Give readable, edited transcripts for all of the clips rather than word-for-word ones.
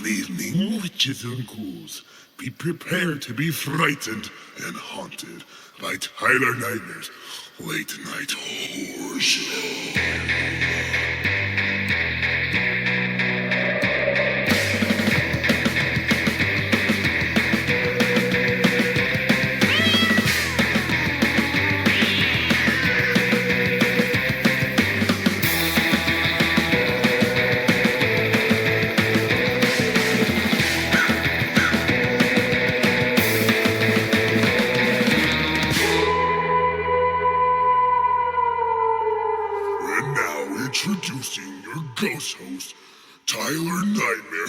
Good evening, witches and ghouls. Be prepared to be frightened and haunted by Tyler Nightmare's Late Night Horror Show. And now introducing your ghost host, Tyler Nightmare.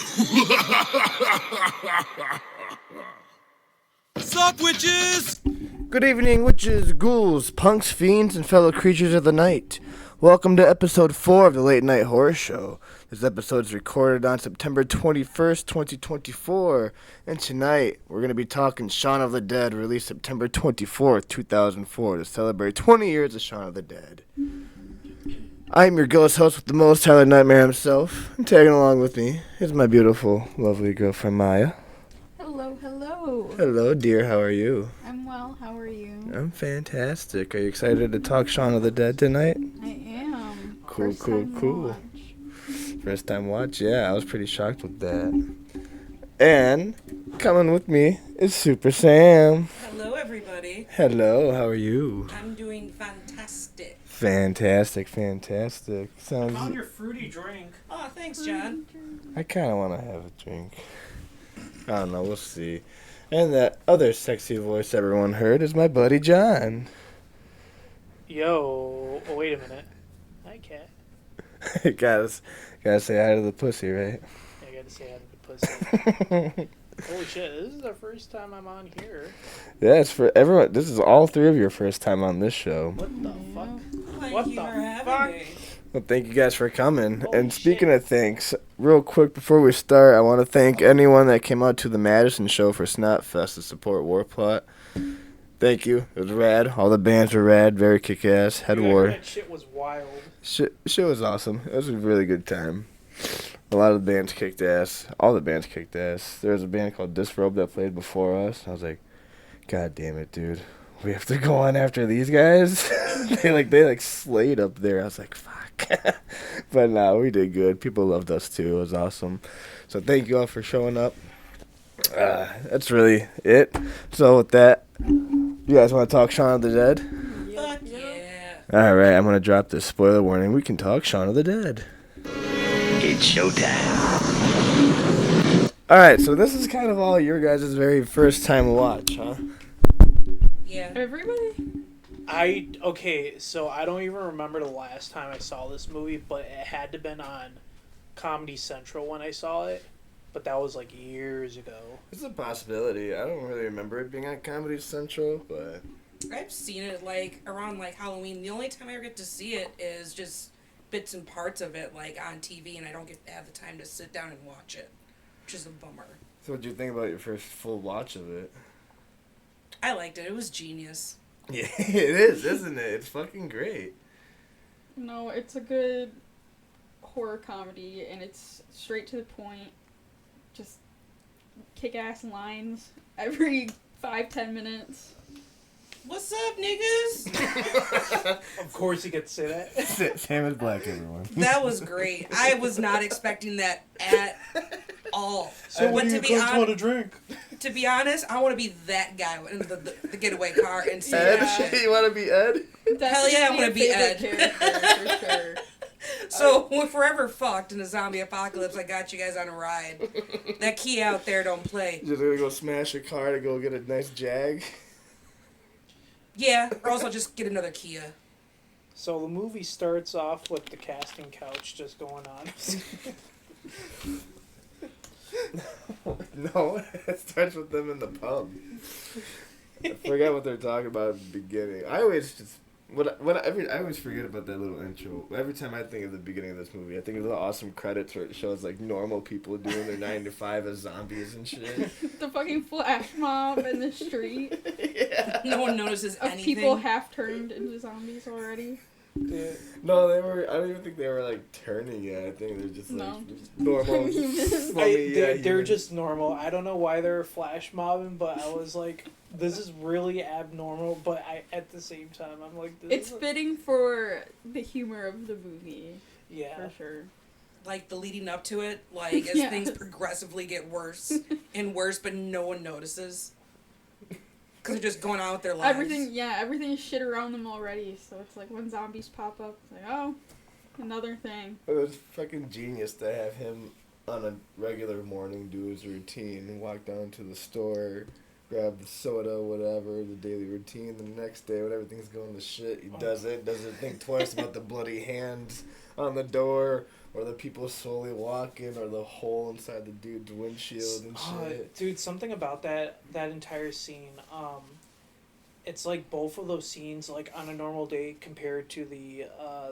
Sup, witches? Good evening, witches, ghouls, punks, fiends, and fellow creatures of the night. Welcome to episode 4 of the Late Night Horror Show. This episode is recorded on September 21st, 2024. And tonight, we're going to be talking Shaun of the Dead, released September 24th, 2004, to celebrate 20 years of Shaun of the Dead. I'm your ghost host with the most, Tyler Nightmare himself. And tagging along with me is my beautiful, lovely girlfriend, Maya. Hello, hello. Hello, dear. How are you? I'm well. How are you? I'm fantastic. Are you excited to talk Shaun of the Dead tonight? I am. Cool, First cool, time cool. watch. First time watch? Yeah, I was pretty shocked with that. And coming with me is Super Sam. Hello, everybody. Hello, how are you? I'm doing fantastic. Fantastic. I found Sounds. your fruity drink. Oh, thanks, John. I kind of want to have a drink. I don't know, we'll see. And that other sexy voice everyone heard is my buddy John. Yo, oh, wait a minute. Hi, cat. gotta say hi to the pussy, right? I gotta say hi to the pussy. Holy shit, this is the first time I'm on here. Yeah, it's for everyone. This is all three of your first time on this show. What the fuck? Thank What you the for having fuck? me. Well, thank you guys for coming. Holy And speaking shit. of thanks, real quick before we start, I want to thank anyone that came out to the Madison show for Snotfest to support Warplot. Thank you. It was rad. All the bands were rad. Very kick-ass. Head Dude, I heard War. that shit was wild. Shit was awesome. It was a really good time. A lot of the bands kicked ass. All the bands kicked ass. There was a band called Disrobe that played before us. I was like, God damn it, dude. We have to go on after these guys? they slayed up there. I was like, fuck. But no, we did good. People loved us too. It was awesome. So thank you all for showing up. That's really it. So with that, you guys want to talk Shaun of the Dead? Fuck yeah. Alright, I'm going to drop this spoiler warning. We can talk Shaun of the Dead. It's showtime. Alright, so this is kind of all your guys' very first time watch, huh? Yeah. Everybody? Okay, so I don't even remember the last time I saw this movie, but it had to been on Comedy Central when I saw it. But that was like years ago. It's a possibility. I don't really remember it being on Comedy Central, but... I've seen it like around like Halloween. The only time I ever get to see it is just bits and parts of it like on TV, and I don't get to have the time to sit down and watch it, which is a bummer. So what do you think about your first full watch of it? I liked it. It was genius. Yeah, it is, isn't it? It's fucking great. No, it's a good horror comedy, and it's straight to the point. Just kick-ass lines every 5-10 minutes. What's up, niggas? Of course you get to say that. Sam is black, everyone. That was great. I was not expecting that at all. So But to be honest, to drink? to be honest, I want to be that guy in the getaway car and see Ed? that shit. You want to be Ed? Hell yeah, I Definitely wanna a be favorite Ed. character, for sure. So if we're ever fucked in a zombie apocalypse, I got you guys on a ride. That key out there don't play. Just gonna go smash a car to go get a nice Jag? Yeah, or also just get another Kia. So the movie starts off with the casting couch just going on. No, it starts with them in the pub. I forgot what they're talking about at the beginning. I always forget about that little intro. Every time I think of the beginning of this movie, I think of the awesome credits where it shows like normal people doing their 9 to 5 as zombies and shit. The fucking flash mob in the street Yeah. No one notices of anything. people half turned into zombies already. Dude. No, they were. I don't even think they were like turning yet. I think they're just No. like just normal. Humans. They're humans. just normal. I don't know why they're flash mobbing, but I was like, this is really abnormal. But at the same time, I'm like, It's fitting for the humor of the movie, yeah. for sure. Like the leading up to it, like as Yeah. things progressively get worse and worse, but no one notices. Because they're just going on with their lives. Everything is shit around them already. So it's like when zombies pop up, it's like, oh, another thing. It was fucking genius to have him on a regular morning do his routine, walk down to the store, grab the soda, whatever, the daily routine. The next day, when everything's going to shit, he doesn't think twice about the bloody hands on the door, or the people slowly walking, or the hole inside the dude's windshield and shit. Dude, something about that entire scene, it's like both of those scenes, like on a normal day compared to the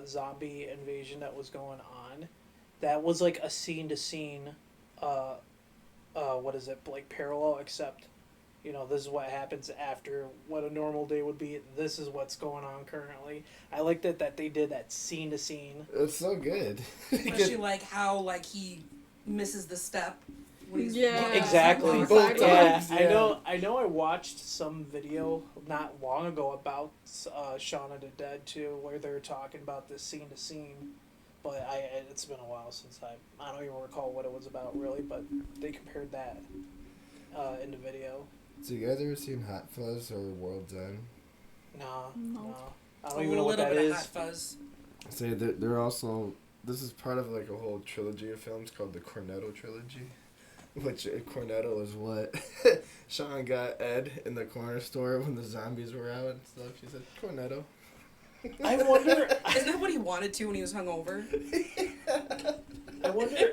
zombie invasion that was going on, that was like a scene to scene, what is it, like parallel, except, you know, this is what happens after what a normal day would be. This is what's going on currently. I like that they did that scene to scene. It's so good. Especially like how like he misses the step. When he's Yeah. Exactly. Both Both Yeah, times, yeah. I know. I watched some video not long ago about Shaun of the Dead too, where they were talking about this scene to scene. But it's been a while since I don't even recall what it was about really. But they compared that in the video. So you guys ever seen Hot Fuzz or World's End? No. I a don't even know what little that bit is. of hot fuzz. Say they're also. This is part of like a whole trilogy of films called the Cornetto trilogy, which Cornetto is what Sean got Ed in the corner store when the zombies were out and stuff. She said Cornetto. I wonder. Isn't that what he wanted to when he was hungover? I wonder.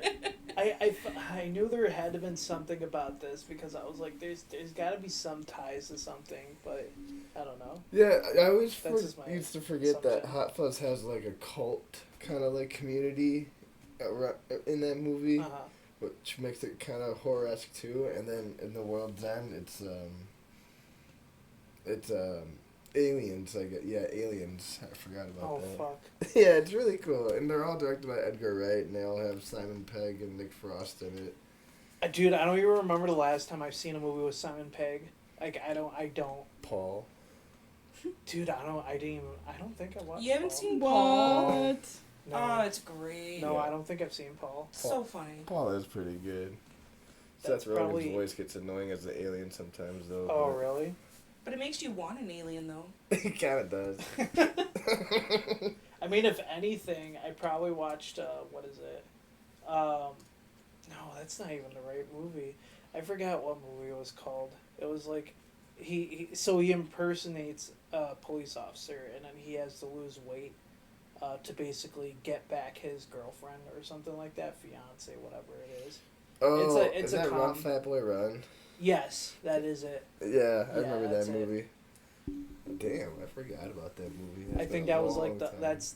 I knew there had to been something about this because I was like, there's got to be some ties to something, but I don't know. Yeah, I always That's just my used to forget that assumption. Hot Fuzz has like a cult kind of like community in that movie, Uh-huh. which makes it kind of horror-esque too. And then in the World's End, it's aliens. Aliens. I forgot about Oh that. fuck. Yeah, it's really cool, and they're all directed by Edgar Wright, and they all have Simon Pegg and Nick Frost in it. Dude, I don't even remember the last time I've seen a movie with Simon Pegg. Like I don't. Paul. Dude, I don't think I watched. You haven't Paul. seen Paul? What? No. Oh, it's great. No, I don't think I've seen Paul. So funny. Paul is pretty good. That's Seth Rogen's probably- voice gets annoying as the alien sometimes, though. Oh really? But it makes you want an alien, though. It kind of does. I mean, if anything, I probably watched. What is it? No, that's not even the right movie. I forgot what movie it was called. It was like, he impersonates a police officer, and then he has to lose weight, to basically get back his girlfriend or something like that, fiance, whatever it is. Oh, It's is a that Run com- Fat Boy Run? Yes, that is it. Yeah, I Yeah, remember that's that it. movie. Damn, I forgot about that movie. I That's think been a that was like long the time. that's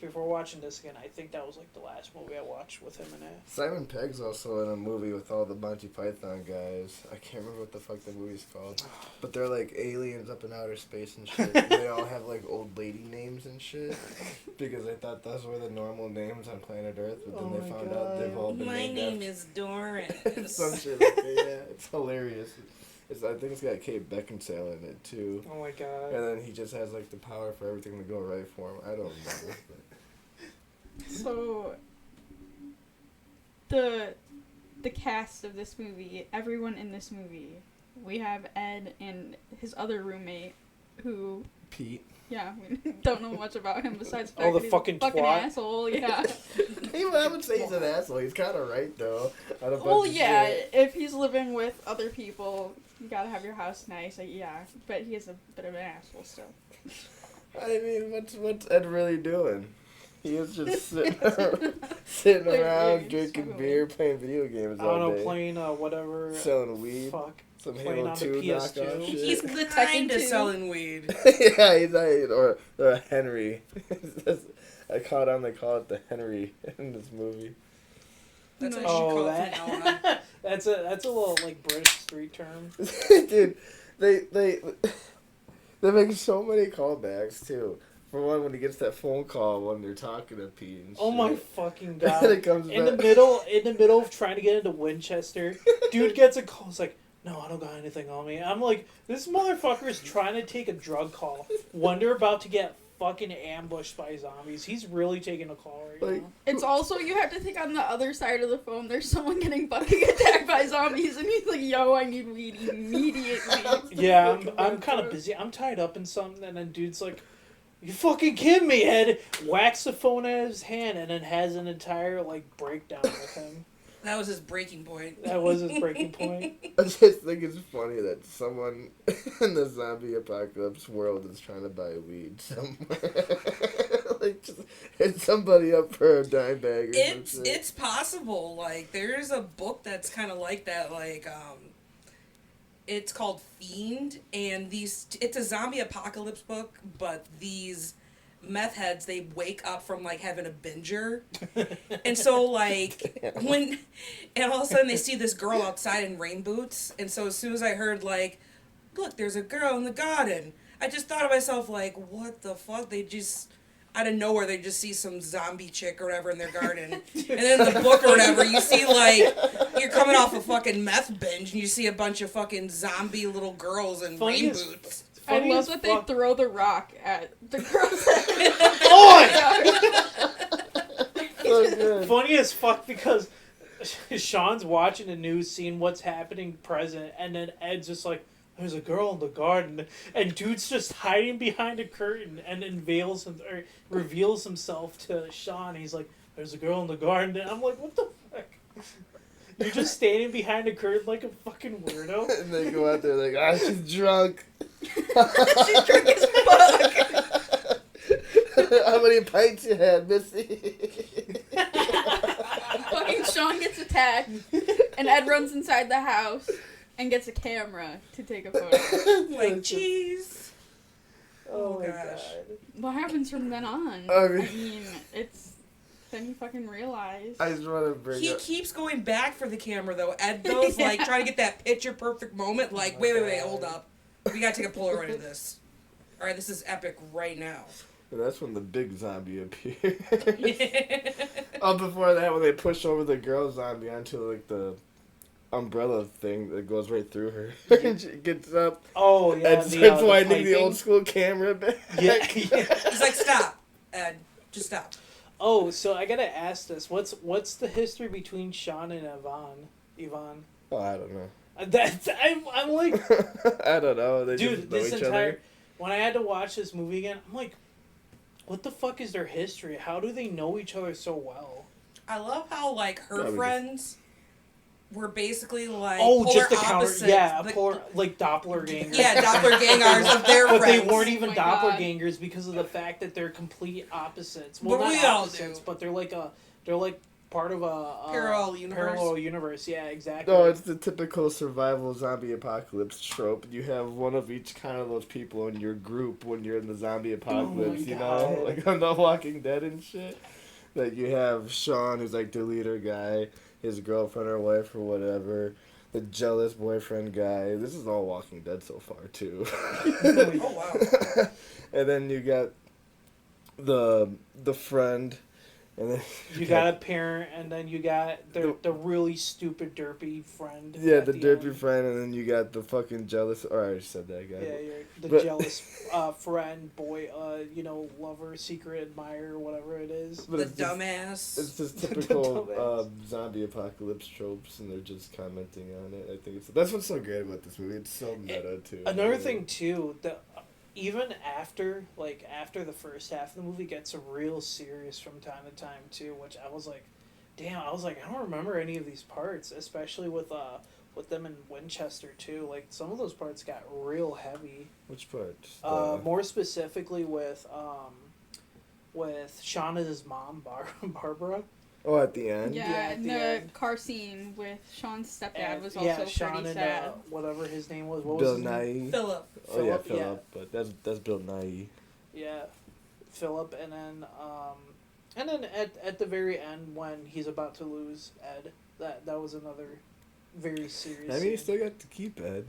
before watching this again. I think that was like the last movie I watched with him in it. Simon Pegg's also in a movie with all the Monty Python guys. I can't remember what the fuck the movie's called. But they're like aliens up in outer space and shit. They all have like old lady names and shit. Because I thought those were the normal names on planet Earth. But then Oh they my found out they've all been My named name after is Doris. some shit like that. Yeah, it's hilarious. I think it's got Kate Beckinsale in it too. Oh my god. And then he just has like the power for everything to go right for him. I don't remember. But. So the cast of this movie, everyone in this movie, we have Ed and his other roommate, who Pete. yeah, we don't know much about him besides the Oh, fact the that he's fucking a fucking twat. asshole. Yeah. I would say he's an asshole. He's kind of right though. On a bunch Well, of yeah. shit. If he's living with other people, you gotta have your house nice. Yeah, but he is a bit of an asshole still. I mean, what's Ed really doing? He is just sitting Like, around yeah, drinking so- beer, playing video games I all don't know, day, playing whatever. selling weed, Fuck. some playing Halo on the 2 PS2. knockoff shit. He's The Tekken kind of 2. selling weed. Yeah, he's like, or Henry. I caught on. They call it the Henry in this movie. That's what Oh, you should call that. it from now on. That's a little like British street term. Dude, they make so many callbacks too. For one, when he gets that phone call when they're talking to Pete and shit. Oh my fucking And god! then it comes in the back. middle of trying to get into Winchester, dude gets a call. It's like, no, I don't got anything on me. I'm like, this motherfucker is trying to take a drug call when they're about to get fucking ambushed by zombies. He's really taking a call right Like, now. It's also, you have to think on the other side of the phone, there's someone getting fucking attacked by zombies, and he's like, yo, I need weed immediately. Yeah, I'm kind of busy. I'm tied up in something, and then dude's like, you fucking kidding me, Ed? Whacks the phone out of his hand, and then has an entire, like, breakdown with him. That was his breaking point. That was his breaking point. I just think it's funny that someone in the zombie apocalypse world is trying to buy weed somewhere. Like, just hit somebody up for a dime bag or some shit. It's possible. Like, there's a book that's kind of like that. Like, it's called Fiend, and it's a zombie apocalypse book, but these meth heads, they wake up from like having a binger, and so like and all of a sudden they see this girl outside in rain boots, and so as soon as I heard like, look, there's a girl in the garden, I just thought to myself like, what the fuck? They just out of nowhere they just see some zombie chick or whatever in their garden, and then in the book or whatever you see like you're coming off a fucking meth binge and you see a bunch of fucking zombie little girls in rain boots. I Funny love as that fuck. they throw the rock at the girls. So good. Funny as fuck because Sean's watching the news, seeing what's happening present, and then Ed's just like, there's a girl in the garden, and dude's just hiding behind a curtain and reveals himself to Sean. He's like, there's a girl in the garden, and I'm like, what the fuck? You're just standing behind a curtain like a fucking weirdo. And they go out there like, she's drunk. She's drunk as fuck. How many pints you had, Missy? Fucking Sean gets attacked, and Ed runs inside the house and gets a camera to take a photo. Like, jeez. Oh my gosh. god. What happens from then on? I mean- I mean, it's... Then you fucking realize. I just want to bring He up... keeps going back for the camera though. Ed goes like trying to get that picture perfect moment. Like, Oh my wait, God. hold up. We gotta take a Polaroid of this. All right, this is epic right now. And that's when the big zombie appears. Oh, before that, when they push over the girl zombie onto like the umbrella thing that goes right through her, and she gets up Oh yeah. and starts winding the old school camera back. Yeah. He's like, stop, Ed, just stop. Oh, so I gotta ask this: what's the history between Sean and Yvonne? Oh, I don't know. I'm like, I don't know. They dude, just know this each entire other. when I had to watch this movie again, I'm like, what the fuck is their history? How do they know each other so well? I love how like her Probably friends were basically like Oh, polar just the counter, opposites. yeah, Like- like doppelgangers. yeah, doppelgangers of their But friends. they weren't even Oh my God. doppelgangers because of the fact that they're complete opposites. But Well, we not all opposites, do. but they're like part of a Parallel universe. Parallel universe, yeah, exactly. No, it's the typical survival zombie apocalypse trope. You have one of each kind of those people in your group when you're in the zombie apocalypse, you know? God. Like on The Walking Dead and shit. That you have Sean, who's like the leader guy, his girlfriend or wife or whatever, the jealous boyfriend guy. This is all Walking Dead so far, too. Oh wow. And then you got the friend, and then You got a parent, and then you got the really stupid, derpy friend. yeah, at the the derpy end. friend, and then you got the fucking jealous. Or I already said that guy. Yeah, you're the But- jealous friend, boy, lover, secret admirer, whatever it is. But The it's just- dumbass. It's just The typical dumbass. zombie apocalypse tropes, and they're just commenting on it. I think that's what's so great about this movie. It's so meta too. Another thing too, even after the first half of the movie gets real serious from time to time too, which I was like, damn, I don't remember any of these parts, especially with them in Winchester too. Like some of those parts got real heavy. Which part? More specifically with Shaun and his mom, Barbara. Oh, at the end. Yeah, Yeah, and the the end. car scene with Sean's stepdad And, was also Shaun pretty and sad. whatever his name was. What Bill was his name? Nye. Philip. Oh yeah, Philip, yeah. Philip. But that's Bill Nye. Yeah, Philip, and then at the very end when he's about to lose Ed, that was another very serious. I mean, you scene. still got to keep Ed.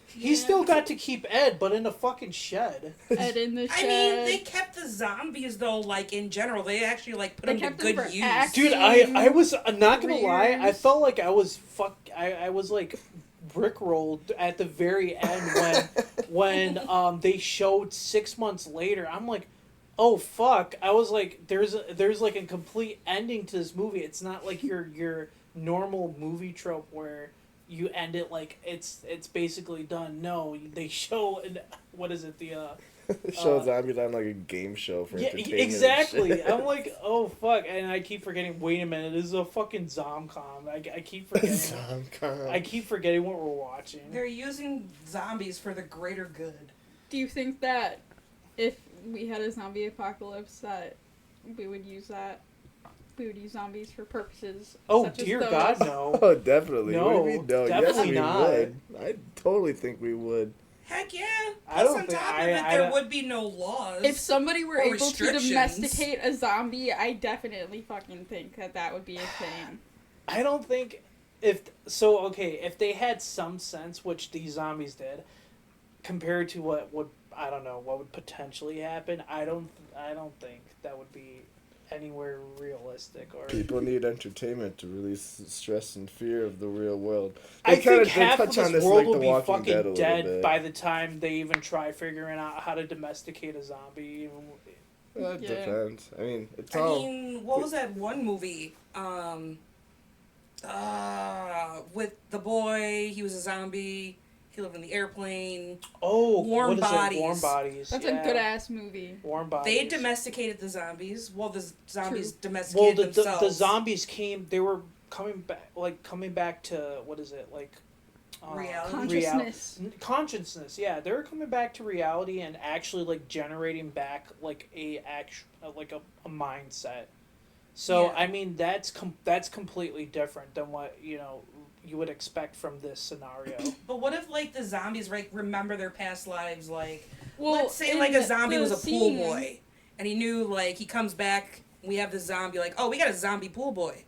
He still got to keep Ed, but in a fucking shed. Ed in the I shed. mean, they kept the zombies though. Like in general, they actually like put them to kept them good for use. acting. Dude, I was not gonna lie. I Careers. felt like I was I was like rickrolled at the very end when they showed 6 months later. I'm like, oh fuck! I was like, there's like a complete ending to this movie. It's not like your normal movie trope where you end it like it's basically done. No, they show what is it Show zombies on like a game show for yeah, entertainment. exactly. And shit. I'm like, oh fuck, and I keep forgetting. Wait a minute, this is a fucking zomcom. I keep forgetting. Zomcom. I keep forgetting what we're watching. They're using zombies for the greater good. Do you think that if we had a zombie apocalypse that we would use zombies for purposes Oh such as dear those? God, no. Oh, definitely. No, What do you mean, no? Yes, definitely we not. would. I totally think we would. Heck yeah! I Plus, don't on think- top I- of it, I there don't- would be no laws. If somebody were Or able to restrictions. domesticate a zombie, I definitely fucking think that would be a thing. I don't think if they had some sense, which these zombies did, compared to what would I don't know what would potentially happen. I don't think that would be anywhere realistic or. People need entertainment to release stress and fear of the real world. I They kinda- think they half of touch this on this in, world like, will The be Walking fucking Dead a little dead bit. by the time they even try figuring out how to domesticate a zombie. That Yeah. depends. I mean, it's I all. mean, what was that one movie? With the boy, he was a zombie. He lived in the airplane. Oh, Warm what is Bodies. it? Warm Bodies. That's yeah. a good ass movie. Warm Bodies. They domesticated the zombies. Well, the zombies True. Well, domesticated the themselves. zombies came. They were coming back to what is it like? Reality. Consciousness. Consciousness. Yeah, they were coming back to reality and actually like generating back like a mindset. So Yeah. I mean that's completely different than what you would expect from this scenario. But what if like the zombies remember their past lives? Like, Well, let's say in like a zombie the was a scene- pool boy, and he knew like he comes back. We have the zombie like, oh, we got a zombie pool boy.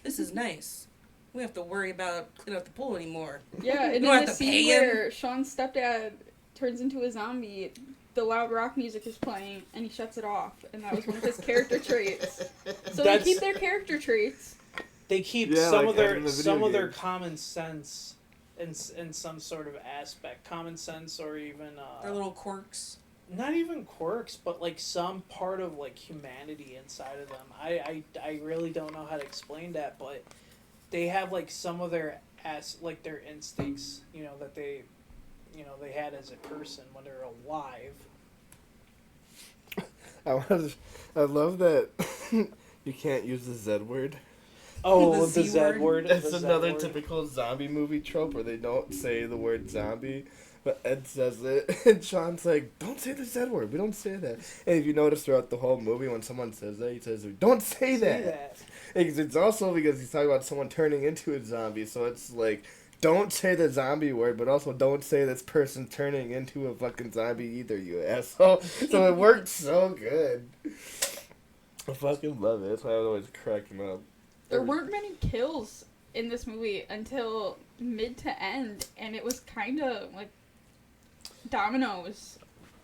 This is nice. We don't have to worry about cleaning up the pool anymore. Yeah, and You don't in have the to scene pay him. where Sean's stepdad turns into a zombie, the loud rock music is playing, and he shuts it off, and that was one of his character traits. So That's- they keep their character traits. They keep Yeah, some like of their having the video their games. common sense in some sort of aspect, common sense or even Their little quirks. not even quirks, but like some part of like humanity inside of them. I really don't know how to explain that, but they have like some of their their instincts, that they had as a person when they're alive. I love that you can't use the Z word. Oh, The the Z Z word. word. It's the Z another word. typical zombie movie trope where they don't say the word zombie, but Ed says it, and Sean's like, "Don't say the Z word. We don't say that." And if you notice throughout the whole movie, when someone says that, he says, "Don't say that." It's also because he's talking about someone turning into a zombie, so it's like, don't say the zombie word, but also don't say this person turning into a fucking zombie either, you asshole. So it worked so good. I fucking love it. That's why I would always crack him up. There weren't many kills in this movie until mid to end, and it was kind of like dominoes.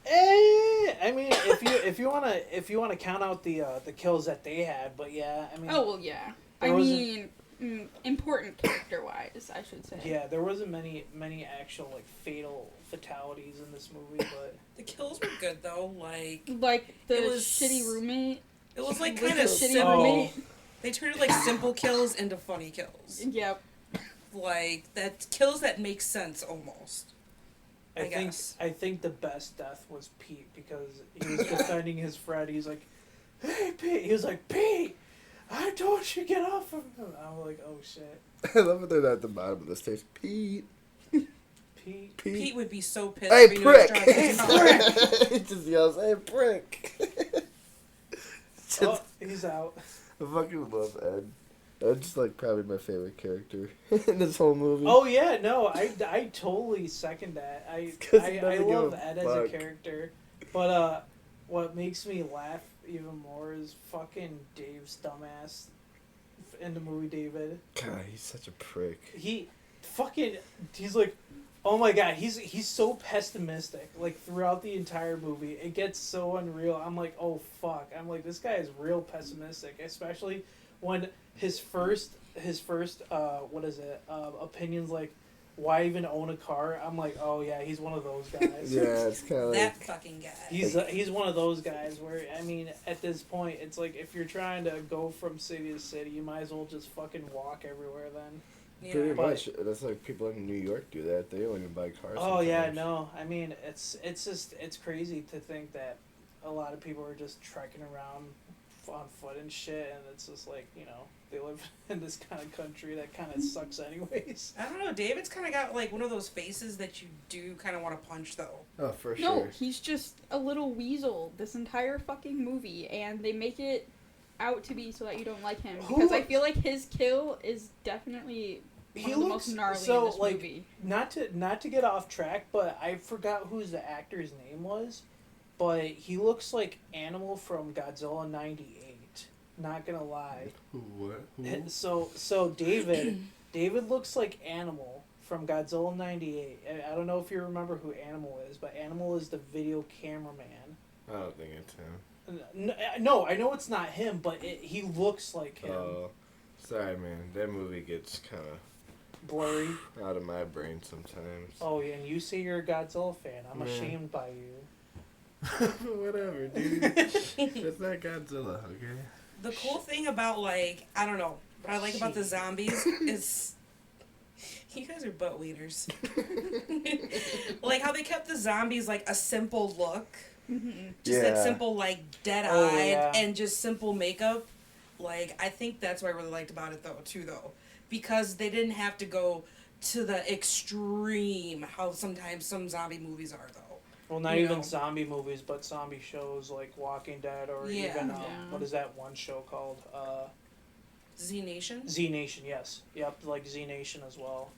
I mean, if you wanna count out the kills that they had, but yeah, I mean. Oh well, yeah. I There mean, important character-wise, I should say. Yeah, there wasn't many actual like fatal fatalities in this movie, but The kills were good though. Like Like the It was- shitty roommate. it was like with kind the of shitty simple. roommate. They turned like simple kills into funny kills. Yep. Like that kills that make sense almost. I think guess. I think the best death was Pete because he was defending his friend. He's like, "Hey Pete," he was like, "Pete, I told you get off of him." I'm like, "Oh shit, I love it. They're at the bottom of the stairs. Pete. Pete." Pete would be so pissed. Hey, if he knew his prick! job Hey, was not. prick! He just yells, "Hey, prick!" Oh, he's out. I fucking love Ed. Ed's just like probably my favorite character in this whole movie. Oh yeah, no, I totally second that. I 'Cause he doesn't give love a Ed as a fuck. character, but what makes me laugh even more is fucking Dave's dumbass in the movie David. God, he's such a prick. fucking, he's like, oh my god, he's so pessimistic. Like throughout the entire movie, it gets so unreal. I'm like, oh fuck. I'm like, this guy is real pessimistic, especially when his first what is it? Opinions like, why even own a car? I'm like, oh yeah, he's one of those guys. Yeah, it's kind of That like fucking guy. He's one of those guys where, I mean, at this point, it's like if you're trying to go from city to city, you might as well just fucking walk everywhere then. Yeah. pretty But- much. That's like people in New York do that. They don't even buy cars. Oh yeah, sometimes. no. I mean, it's just it's crazy to think that a lot of people are just trekking around on foot and shit, and it's just like, you know, they live in this kind of country that kind of sucks anyways. I don't know. David's kind of got like one of those faces that you do kind of want to punch, though. Oh, for No, sure. he's just a little weasel this entire fucking movie, and they make it out to be so that you don't like him, Who- because I feel like his kill is definitely one He of the looks most gnarly so, in this like, movie. Not to get off track, but I forgot who the actor's name was, but he looks like Animal from Godzilla '98. Not gonna lie. What? So David looks like Animal from Godzilla '98. I don't know if you remember who Animal is, but Animal is the video cameraman. I don't think it's him. No, I know it's not him, but he looks like him. Oh, sorry, man. That movie gets kind of Blurry. out of my brain sometimes. Oh, yeah, and you say you're a Godzilla fan. I'm Man. ashamed by you. Whatever, dude. It's not Godzilla, okay? The cool thing about, like, I don't know, what I like about the zombies is you guys are butt leaders. Like how they kept the zombies like a simple look. Just that Yeah. simple, like, dead-eyed Oh, yeah. and just simple makeup. Like, I think that's what I really liked about it, though. Because they didn't have to go to the extreme, how sometimes some zombie movies are, though. Well, not You even know. zombie movies, but zombie shows like Walking Dead or Yeah. even, Yeah. what is that one show called? Z Nation? Z Nation, yes. Yep, like Z Nation as well.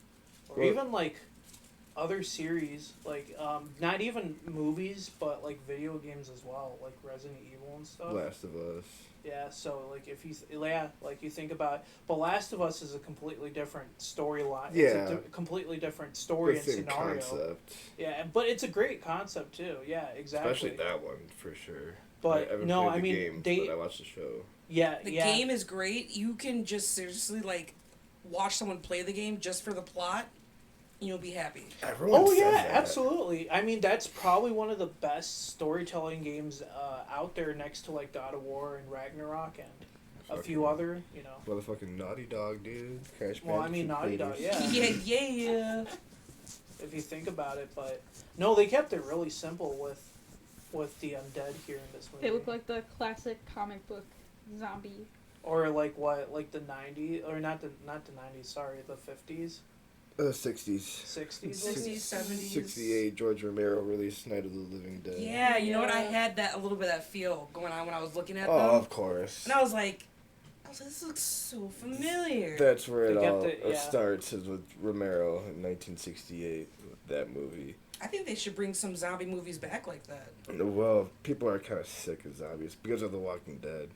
Or Well- even like other series, like not even movies, but like video games as well, like Resident Evil and stuff. Last of Us. Yeah, so like if you like you think about, but Last of Us is a completely different storyline. Yeah. It's a completely different story and The same scenario. concept. Yeah, but it's a great concept too. Yeah, exactly. Especially that one, for sure. But I haven't no, played I the mean game, they. but I watched the show. Yeah, The yeah. game is great. You can just seriously, like, watch someone play the game just for the plot. You'll be happy. Everyone Oh says yeah, that. absolutely. I mean, that's probably one of the best storytelling games out there, next to like God of War and Ragnarok and a few Fucking other, you know. Motherfucking Naughty Dog, dude. Crash Well, I mean, Naughty Bandicoot Dog, creators. yeah. Yeah. If you think about it, but no, they kept it really simple with the undead here in this movie. They look like the classic comic book zombie. or like what, like the '90s, or not the '90s, sorry, the '50s, 60s. '60s, 60s, 70s. 68, George Romero released Night of the Living Dead. Yeah, you know what? I Yeah. had that a little bit of that feel going on when I was looking at Oh, them. of course. And I was like, this looks so familiar. That's where it They kept all it, yeah. starts, is with Romero in 1968, with that movie. I think they should bring some zombie movies back like that. Well, people are kind of sick of zombies because of The Walking Dead.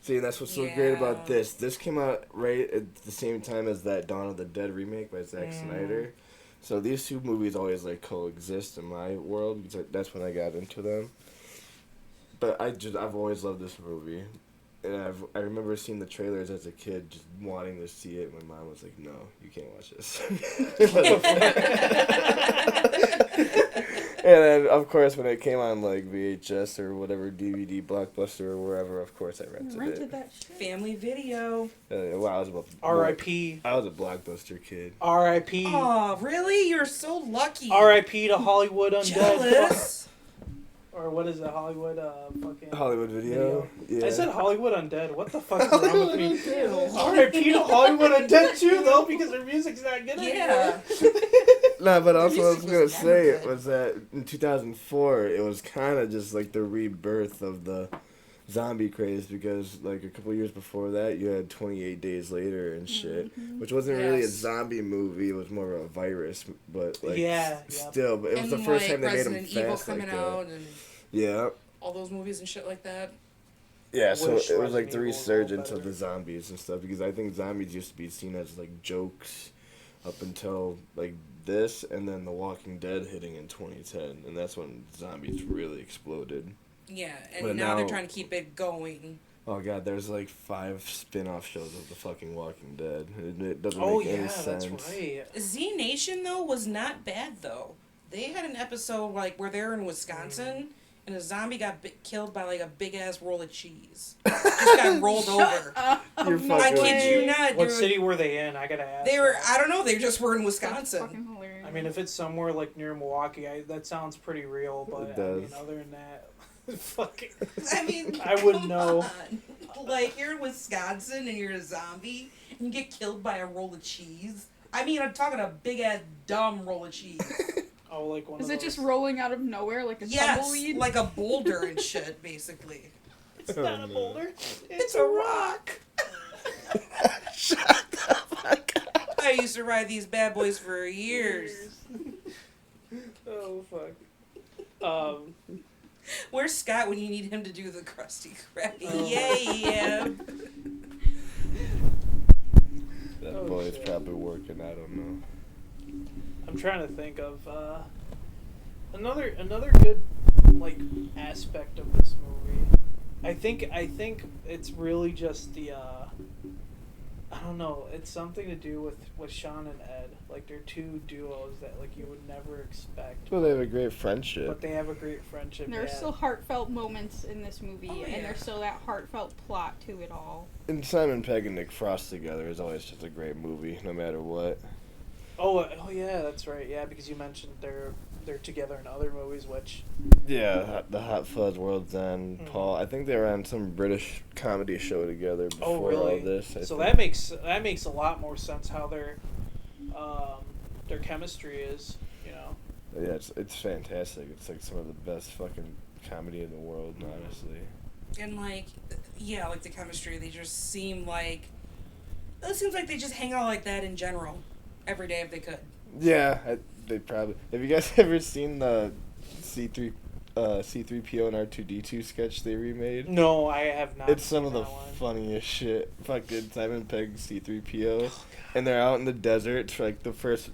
See, that's what's so great about Yeah. this. This came out right at the same time as that Dawn of the Dead remake by Zack Snyder. So these two movies always like coexist in my world because that's when I got into them. But I've always loved this movie, and I remember seeing the trailers as a kid, just wanting to see it. My mom was like, "No, you can't watch this." And then, of course, when it came on like VHS or whatever DVD, Blockbuster or wherever, of course I rented it. That shit. Family video. Well, I was a R.I.P. I was a Blockbuster kid. R.I.P. Oh, really? You're so lucky. R.I.P. to Hollywood Undead. Jealous. Or what is it, Hollywood fucking... Hollywood Video. Yeah. I said Hollywood Undead. What the fuck is wrong with me? R.I.P. to Hollywood Undead too, though, because their music's not good Yeah. No, but also what I was music gonna was say never good. was that in 2004 it was kind of just like the rebirth of the zombie craze, because like a couple years before that you had 28 Days Later and shit, which wasn't really a Yes. zombie movie. It was more of a virus, but like Yeah, yep. still. But it was And the first like time they made them Resident Evil fast coming like that. out and Yeah. all those movies and shit like that. Yeah, I so wish it was like Resident the Evil was a little resurgence of better. the zombies and stuff, because I think zombies used to be seen as like jokes up until like this, and then The Walking Dead hitting in 2010, and that's when zombies really exploded. Yeah, and But now they're now- trying to keep it going. Oh god, there's like 5 spin-off shows of The fucking Walking Dead. It doesn't Oh make any yeah, sense. that's right. Z Nation though was not bad though. They had an episode like where they're in Wisconsin and a zombie got killed by like a big ass roll of cheese. Just got rolled over. You're no fucking- I kid you not. What dude. city were they in? I gotta ask. They were. that. I don't know. They just were in That's Wisconsin. fucking hilarious. I mean, if it's somewhere like near Milwaukee, that sounds pretty real. But It I mean, does. other than that, fucking. I mean, I wouldn't come know. on. Like you're in Wisconsin and you're a zombie and you get killed by a roll of cheese. I mean, I'm talking a big ass dumb roll of cheese. Oh, like one Is of it those. just rolling out of nowhere like a Yes, tumbleweed? like a boulder and shit, basically. It's not a boulder. It's a rock. Shut the fuck up. I used to ride these bad boys for years. Oh fuck. Where's Scott when you need him to do the Krusty Krab? Oh. Yeah. That Oh, boy's shit. probably working, I don't know. I'm trying to think of another good like aspect of this movie. I think it's really just the I don't know. It's something to do with Shaun and Ed. Like they're two duos that like you would never expect. Well, they have a great friendship. But they have a great friendship. There's yeah. still heartfelt moments in this movie, Oh, yeah. and there's still that heartfelt plot to it all. And Simon Pegg and Nick Frost together is always just a great movie, no matter what. Oh yeah, that's right. Yeah, because you mentioned they're together in other movies, which Yeah, the Hot Fuzz, World's End, Mhm. Paul. I think they were on some British comedy show together before all this. I So think. that makes a lot more sense how their chemistry is. You know. Yeah, it's fantastic. It's like some of the best fucking comedy in the world, honestly. And like, yeah, like the chemistry, they just seem like. It seems like they just hang out like that in general, every day if they could. Yeah, they probably. Have you guys ever seen the C3PO and R2D2 sketch they remade? No, I have not. It's some seen of the that one. funniest shit. Fucking Simon Pegg C3PO, and they're out in the desert for like the first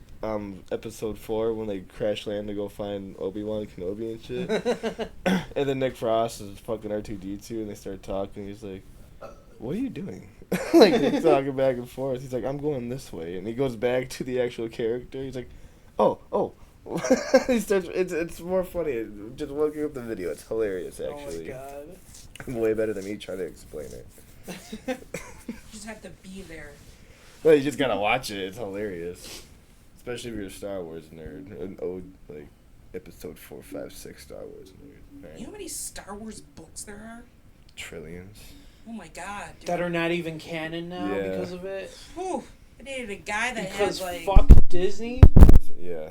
episode 4 when they crash land to go find Obi-Wan Kenobi and shit. And then Nick Frost is fucking R2D2, and they start talking. He's like, "What are you doing?" Like they're talking back and forth. He's like, "I'm going this way," and he goes back to the actual character. He's like, "Oh." He starts. It's more funny. Just looking up the video, it's hilarious. Actually, Oh my way better than me trying to explain it. god. You just have to be there. Well, you just gotta watch it. It's hilarious, especially if you're a Star Wars nerd. An old like episode 4, 5, 6 Star Wars nerd. Right? You know how many Star Wars books there are? Trillions. Oh my god, dude. That are not even canon now Yeah. because of it. Whew. I dated a guy that Because had like. fuck Disney. Yeah,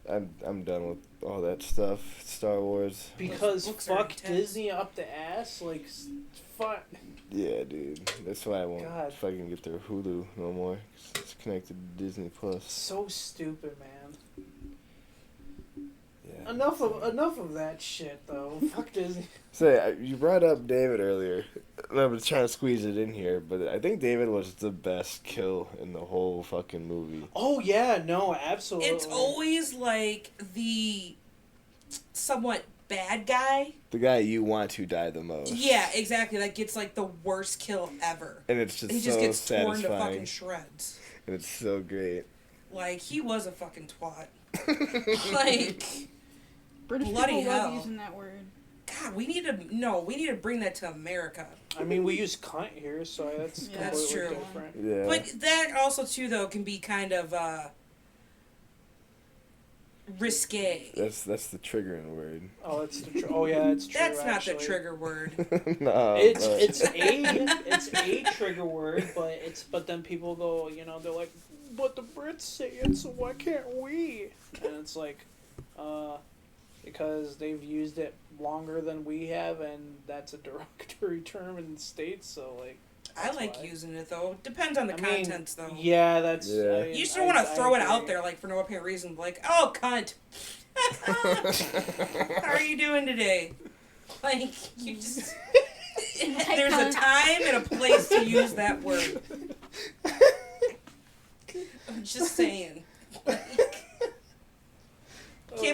I'm done with all that stuff. Star Wars. Because books are fuck intense. Disney up the ass. Like fuck. Yeah, dude. That's why I won't God. fucking get their Hulu no more. 'Cause it's connected to Disney Plus. So stupid, man. Yeah. Enough of that shit though. Fuck Disney. Say, you brought up David earlier. I was trying to squeeze it in here, but I think David was the best kill in the whole fucking movie. Oh yeah, no, absolutely. It's always like the somewhat bad guy. The guy you want to die the most. Yeah, exactly. That gets like the worst kill ever. And it's just He just so gets torn to satisfying. fucking shreds. And it's so great. Like he was a fucking twat. Like, British Bloody people hell. love using that word. God, we need to bring that to America. I mean, we use cunt here, so that's Yeah, that's completely true. different. Yeah. But that also too though can be kind of risque. That's the triggering word. Oh, that's the oh yeah, it's true. That's not actually. the trigger word. No. It's but- it's a trigger word, but then people go, you know, they're like, but the Brits say it, so why can't we? And it's like, because they've used it longer than we have, and that's a derogatory term in the States. So like, I that's like why. using it though. Depends on the I mean, contents though. Yeah, that's. Yeah. I mean, You just don't want to I throw it agree. out there like for no apparent reason. Like, oh cunt. How are you doing today? Like you just. There's a time and a place to use that word. I'm Just saying. Can't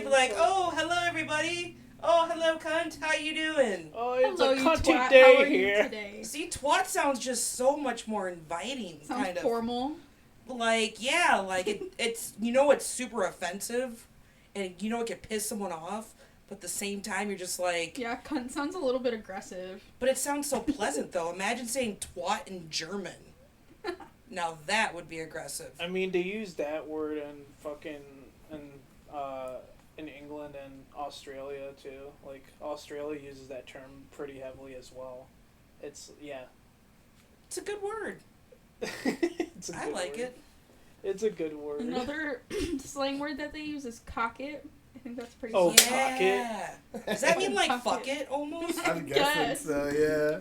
be like, oh, hello everybody. Oh, hello cunt. How you doing? Oh, it's Hello, a you cunty twat. day How are here. you today? See, twat sounds just so much more inviting. Sounds kind of. formal. Like, yeah, like it's you know it's super offensive, and you know it could piss someone off, but at the same time you're just like, Yeah, cunt sounds a little bit aggressive. but it sounds so pleasant though. Imagine saying twat in German. Now that would be aggressive. I mean, they use that word in England and Australia too. Like Australia uses that term pretty heavily as well. It's It's a good word. it's a I good like word. it. It's a good word. Another slang word that they use is cock it. I think that's pretty Oh, slang. cock it. Does that mean like Cock fuck it. it almost? I'm guessing Yes. so,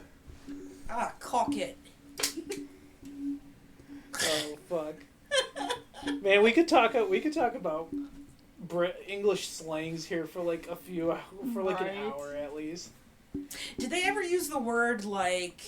yeah. Ah, cock it. Oh fuck. Man, we could talk about English slangs here for like an Right. hour at least. Did they ever use the word like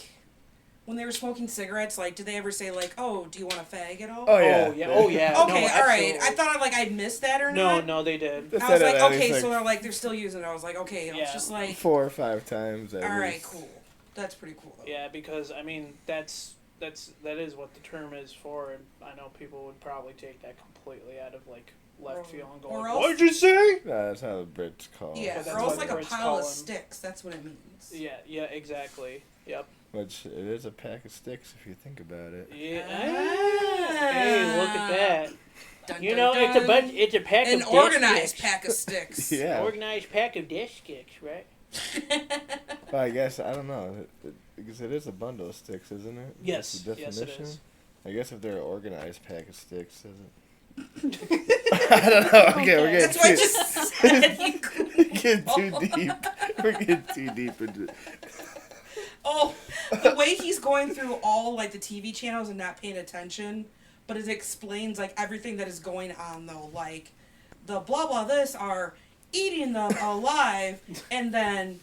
when they were smoking cigarettes? Like, did they ever say like, "Oh, do you want a fag at all?" Oh, yeah. Oh yeah. Okay, No, all right. absolutely. I thought I missed that or No, not. they did. They I was said it like, at okay, least, so they're still using it. I was like, okay, I was Yeah. just like, 4 or 5 times. At all right, least. cool. That's pretty cool. Though. Yeah, because I mean that is what the term is for, and I know people would probably take that completely out of like left field and go, or like, else- "What'd you say?" Nah, that's how the Brits call it. Yeah, But that's or else what like a Brits pile call of 'em. sticks. That's what it means. Yeah, exactly. Yep. Which, it is a pack of sticks if you think about it. Yeah. Ah. Hey, look at that. Dun, You dun, know, dun. it's a pack An of organized sticks. pack of sticks. Yeah. Organized pack of desk sticks, right? Well, I guess, I don't know. Because it is a bundle of sticks, isn't it? Yes. That's the Yes, it definition? is. I guess if they're an organized pack of sticks, isn't I don't know. Okay, we're That's what I getting just said. You we're getting too goofball. deep. We're getting too deep into it. Oh, the way he's going through all like the TV channels and not paying attention, but it explains like everything that is going on though. Like the blah blah this are eating them alive, and then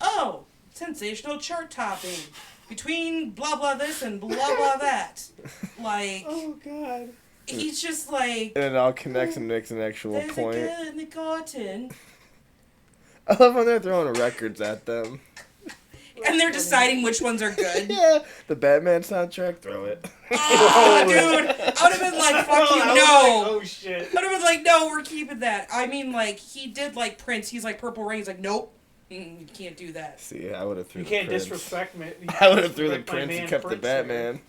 oh, sensational chart topping between blah blah this and blah blah that. Like Oh God. he's just like And it all connects and makes an actual there's a point. girl in the garden, I love when they're throwing records at them. and they're deciding which ones are good. Yeah. The Batman soundtrack, throw it. Oh, dude, I would have been like, fuck you, I was no. like, oh shit. I'd have been like, no, we're keeping that. I mean, like, he did, like, Prince. He's like, Purple Rain. He's like, nope. You can't do that. See, I would have threw You the can't Prince. disrespect me. I would have threw the disrespect my Prince man and kept the Prince there. Batman.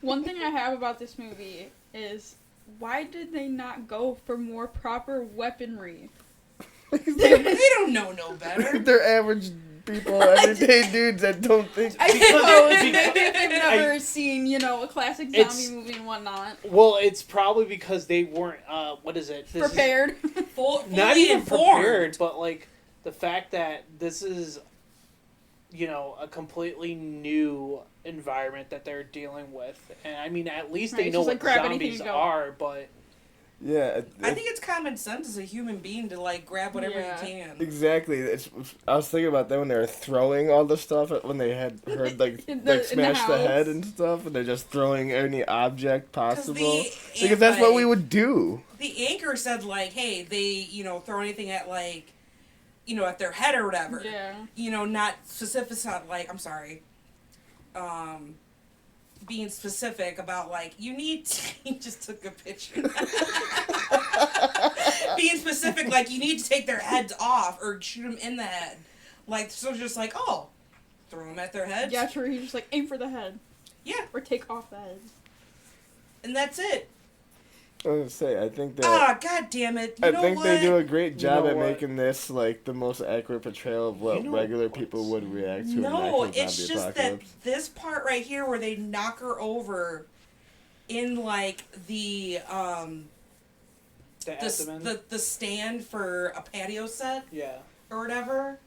One thing I have about this movie is why did they not go for more proper weaponry? They don't know no better. They're average people, everyday dudes that don't think. I suppose they've never seen, a classic zombie It's- movie and whatnot. Well, it's probably because they weren't. What is it? This is- Prepared. Fully not even informed. prepared, but like the fact that this is, a completely new environment that they're dealing with, and I mean, at least Right, they it's know just what like grab anything zombies and go. are, but Yeah. I think it's common sense as a human being to, like, grab whatever Yeah. you can. Exactly. I was thinking about that when they were throwing all the stuff when they had heard like In the smash the house. head and stuff, and they're just throwing any object possible. the- Because that's what we like- would do. The anchor said, like, hey, they, throw anything at, like, at their head or whatever. Yeah. Not specific, like, I'm sorry. Being specific about, like, you need to, he just took a picture. Being specific, like, you need to take their heads off or shoot them in the head. Like, so just like, oh, throw them at their heads. Yeah, true. He's just like, aim for the head. Yeah, Or take off the head. and that's it. I was gonna say, I think that Ah, god damn it. You I know think what? they do a great job know at what? making this like the most accurate portrayal of what You know regular what's- people would react to No, an actual it's zombie just apocalypse. that this part right here where they knock her over in like the abdomen. the stand for a patio set Yeah. or whatever.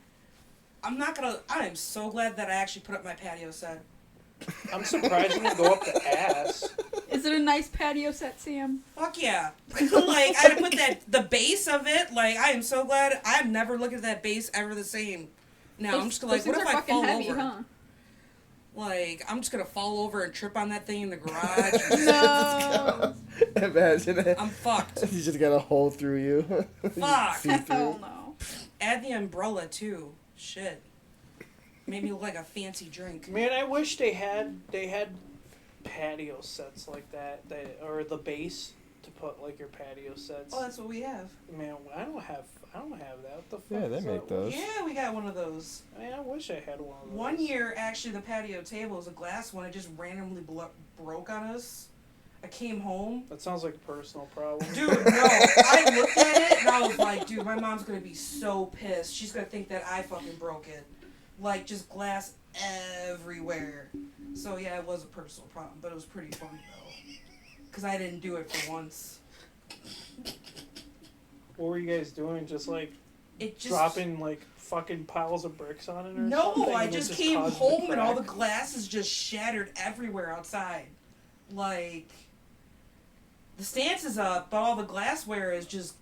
I am so glad that I actually put up my patio set. I'm surprised you didn't go up the ass. Is it a nice patio set, Sam? Fuck yeah. Like, I had to put the base of it, like, I am so glad. I'm never looking at that base ever the same. Now, I'm just gonna, like, those what if things I are fucking fall heavy, over? huh? Like, I'm just gonna fall over and trip on that thing in the garage. No. Imagine it. I'm fucked. You just got a hole through you. Fuck. See through. Hell no. Add the umbrella too. Shit. Made me look like a fancy drink. Man, I wish they had patio sets like that, or the base to put like your patio sets. Oh, that's what we have. Man, I don't have that. What the fuck? Yeah, they is make that? those. Yeah, we got one of those. Man, I wish I had one of those. One year, actually, the patio table was a glass one. It just randomly broke on us. I came home. That sounds like a personal problem. Dude, no. I looked at it and I was like, dude, my mom's gonna be so pissed. She's gonna think that I fucking broke it. Like, just glass everywhere. So, yeah, it was a personal problem, but it was pretty funny, though. Because I didn't do it for once. What were you guys doing? Just like It just... dropping like fucking piles of bricks on it or No, something? I and it just just came caused home the and all the crack? glass is just shattered everywhere outside. Like, the stance is up, but all the glassware is just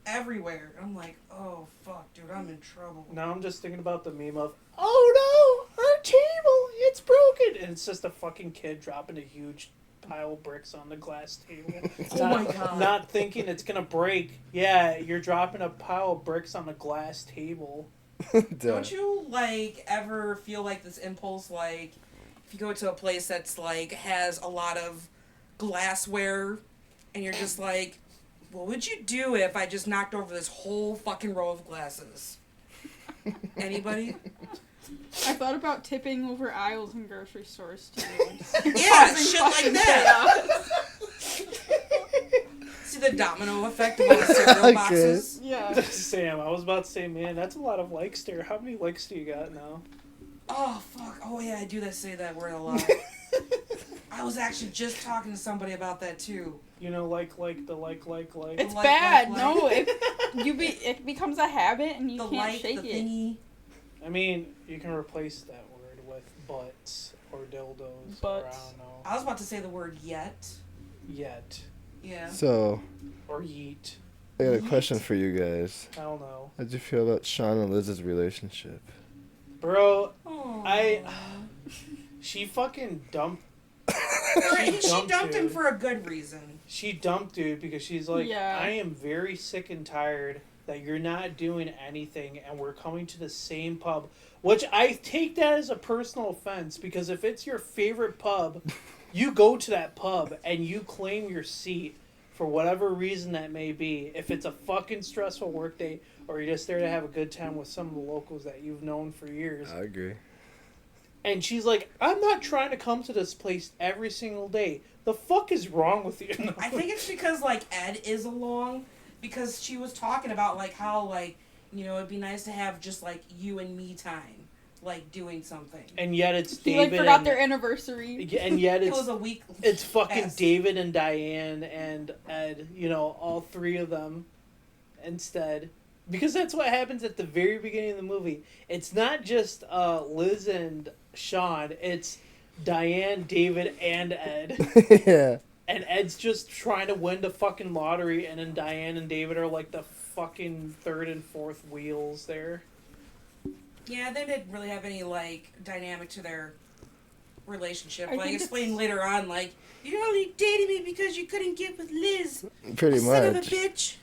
everywhere. I'm like, oh, fuck, dude, I'm in trouble. Now I'm just thinking about the meme of, oh no, our table, it's broken. And it's just a fucking kid dropping a huge pile of bricks on the glass table. Oh my God. Not thinking it's going to break. Yeah, you're dropping a pile of bricks on a glass table. Don't you, like, ever feel like this impulse, like, if you go to a place that's, like, has a lot of glassware, and you're just like, what would you do if I just knocked over this whole fucking row of glasses? Anybody? I thought about tipping over aisles in grocery stores too. Yeah, shit like that. See the domino effect of all the cereal boxes? Yeah. Sam, I was about to say, man, that's a lot of likes there. How many likes do you got now? Oh, fuck. Oh, yeah, I do say that word a lot. I was actually just talking to somebody about that, too. You know, like. It's Like, bad. like. No, it becomes a habit and you The can't like, shake the it. thingy. I mean, you can replace that word with butts or dildos. Or I Butts. don't know. I was about to say the word yet. Yet. Yeah. So, Or yeet. I got a question for you guys. I don't know. How'd you feel about Sean and Liz's relationship? Bro, Aww. she fucking dumped. She dumped him dude. for a good reason. She dumped dude because she's like, Yeah. I am very sick and tired that you're not doing anything and we're coming to the same pub. Which I take that as a personal offense because if it's your favorite pub, you go to that pub and you claim your seat for whatever reason that may be. If it's a fucking stressful work day or you're just there to have a good time with some of the locals that you've known for years. I agree. And she's like, I'm not trying to come to this place every single day. The fuck is wrong with you? I think it's because, like, Ed is along. Because she was talking about, like, how, like, you know, it'd be nice to have just, like, you and me time. Like, doing something. And yet it's He David forgot and, their anniversary. and yet It it's was a week. it's fucking past. David and Diane and Ed, you know, all three of them instead. Because that's what happens at the very beginning of the movie. It's not just Liz and Sean, it's Diane, David, and Ed. Yeah. And Ed's just trying to win the fucking lottery, and then Diane and David are like the fucking third and fourth wheels there. Yeah, they didn't really have any, like, dynamic to their relationship. I Like, think explain later on, like, you only dated me because you couldn't get with Liz. Pretty Son of a much. bitch.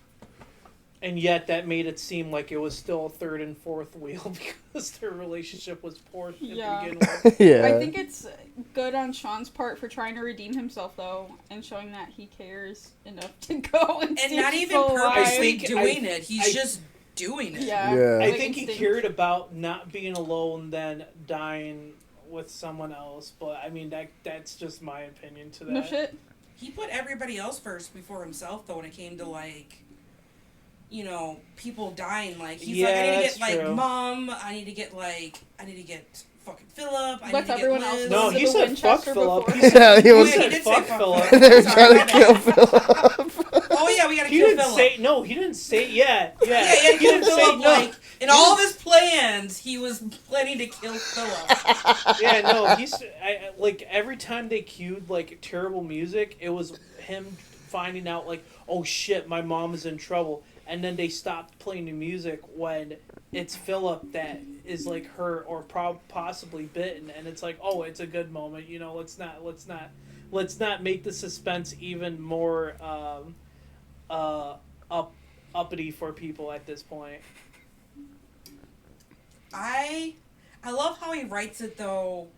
And yet that made it seem like it was still a third and fourth wheel because their relationship was poor to Yeah. begin with. Yeah. I think it's good on Sean's part for trying to redeem himself, though, and showing that he cares enough to go and And save not even people alive. purposely I think- doing it. He's I- just doing it. Yeah. Yeah. I like think he instinct. cared about not being alone than dying with someone else, but I mean that's just my opinion to that. No shit. He put everybody else first before himself, though, when it came to, like, you know, people dying. Like, he's like, I need to that's get, like, true. Mom. I need to get fucking Philip. I Lets need to everyone get else Liz. No, listen he to the said fuck Winchester Philip. before. He said, Yeah, he Oh, was. yeah, he said did fuck say Philip. Philip. They were Sorry, trying my to kill bad. Philip. Oh, yeah, we gotta He kill didn't Philip. say no. He didn't say yeah. Yeah, he had to He kill didn't say Philip, no. like, in all of his plans, he was planning to kill Philip. Yeah, no. Like every time they cued like terrible music, it was him finding out like, oh shit, my mom is in trouble, and then they stopped playing the music when it's Philip that is like hurt or possibly bitten, and it's like, oh, it's a good moment, you know. Let's not let's not make the suspense even more uppity for people at this point. I love how he writes it though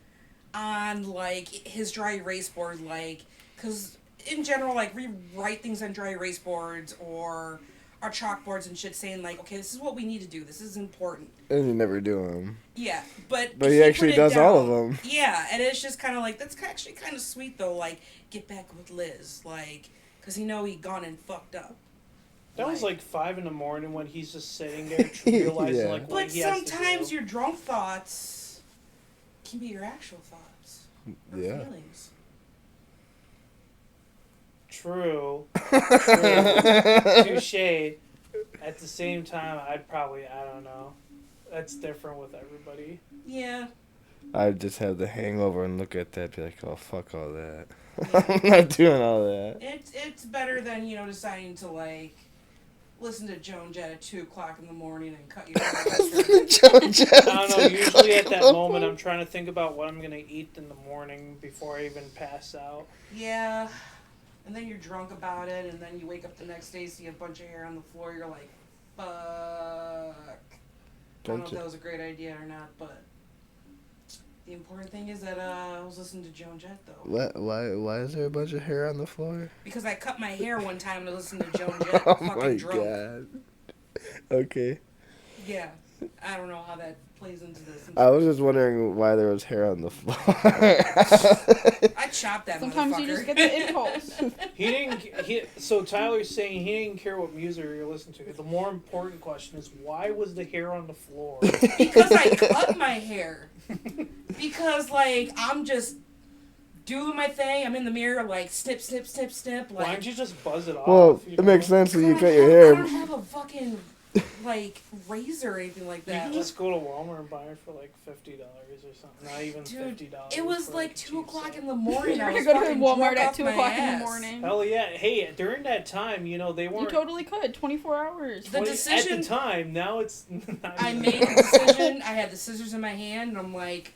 on like his dry erase board, like, because in general, like, we write things on dry erase boards or our chalkboards and shit, saying like, okay, this is what we need to do, this is important. And you never do them. Yeah, but he actually put it does all of down. them. Yeah, and it's just kind of like, that's actually kind of sweet though, like, get back with Liz, like, because he gone and fucked up. That was like 5 a.m. when he's just sitting there realizing Yeah. like what But he has sometimes to do. your drunk thoughts can be your actual thoughts. Or Yeah. feelings. True. Touche. At the same time, I don't know. That's different with everybody. Yeah. I'd just have the hangover and look at that, be like, oh, fuck all that. Yeah. I'm not doing all that. It's better than, deciding to, like, listen to Joan Jett at 2 o'clock in the morning and cut your hair. I don't know. Usually at that moment, I'm trying to think about what I'm going to eat in the morning before I even pass out. Yeah. And then you're drunk about it, and then you wake up the next day, see a bunch of hair on the floor, you're like, fuck. I don't know if that was a great idea or not, but the important thing is that I was listening to Joan Jett, though. Why is there a bunch of hair on the floor? Because I cut my hair one time and I listened to Joan Jett Oh fucking my drunk. god. Okay. Yeah. I don't know how that plays into this. I was just wondering why there was hair on the floor. I chopped that Sometimes motherfucker. you just get the impulse. So Tyler's saying he didn't care what music you're listening to. The more important question is, why was the hair on the floor? Because I cut my hair. Because, like, I'm just doing my thing. I'm in the mirror, like, snip, snip, snip, snip. Like, Why don't you just buzz it off? Well, you it makes know? sense that you I cut your I don't hair. have a fucking, like, razor or anything like You that. can just go to Walmart and buy it for like $50 or something. Not even Dude, $50. it was for, like a 2 cheap o'clock set. in the morning. You're I was gonna go to fucking Walmart drunk at off 2 my o'clock in the ass. morning. Hell yeah! Hey, during that time, they You weren't. totally could. 24 hours. The decision- at the time. Now it's. Not I even- made a decision. I had the scissors in my hand, and I'm like,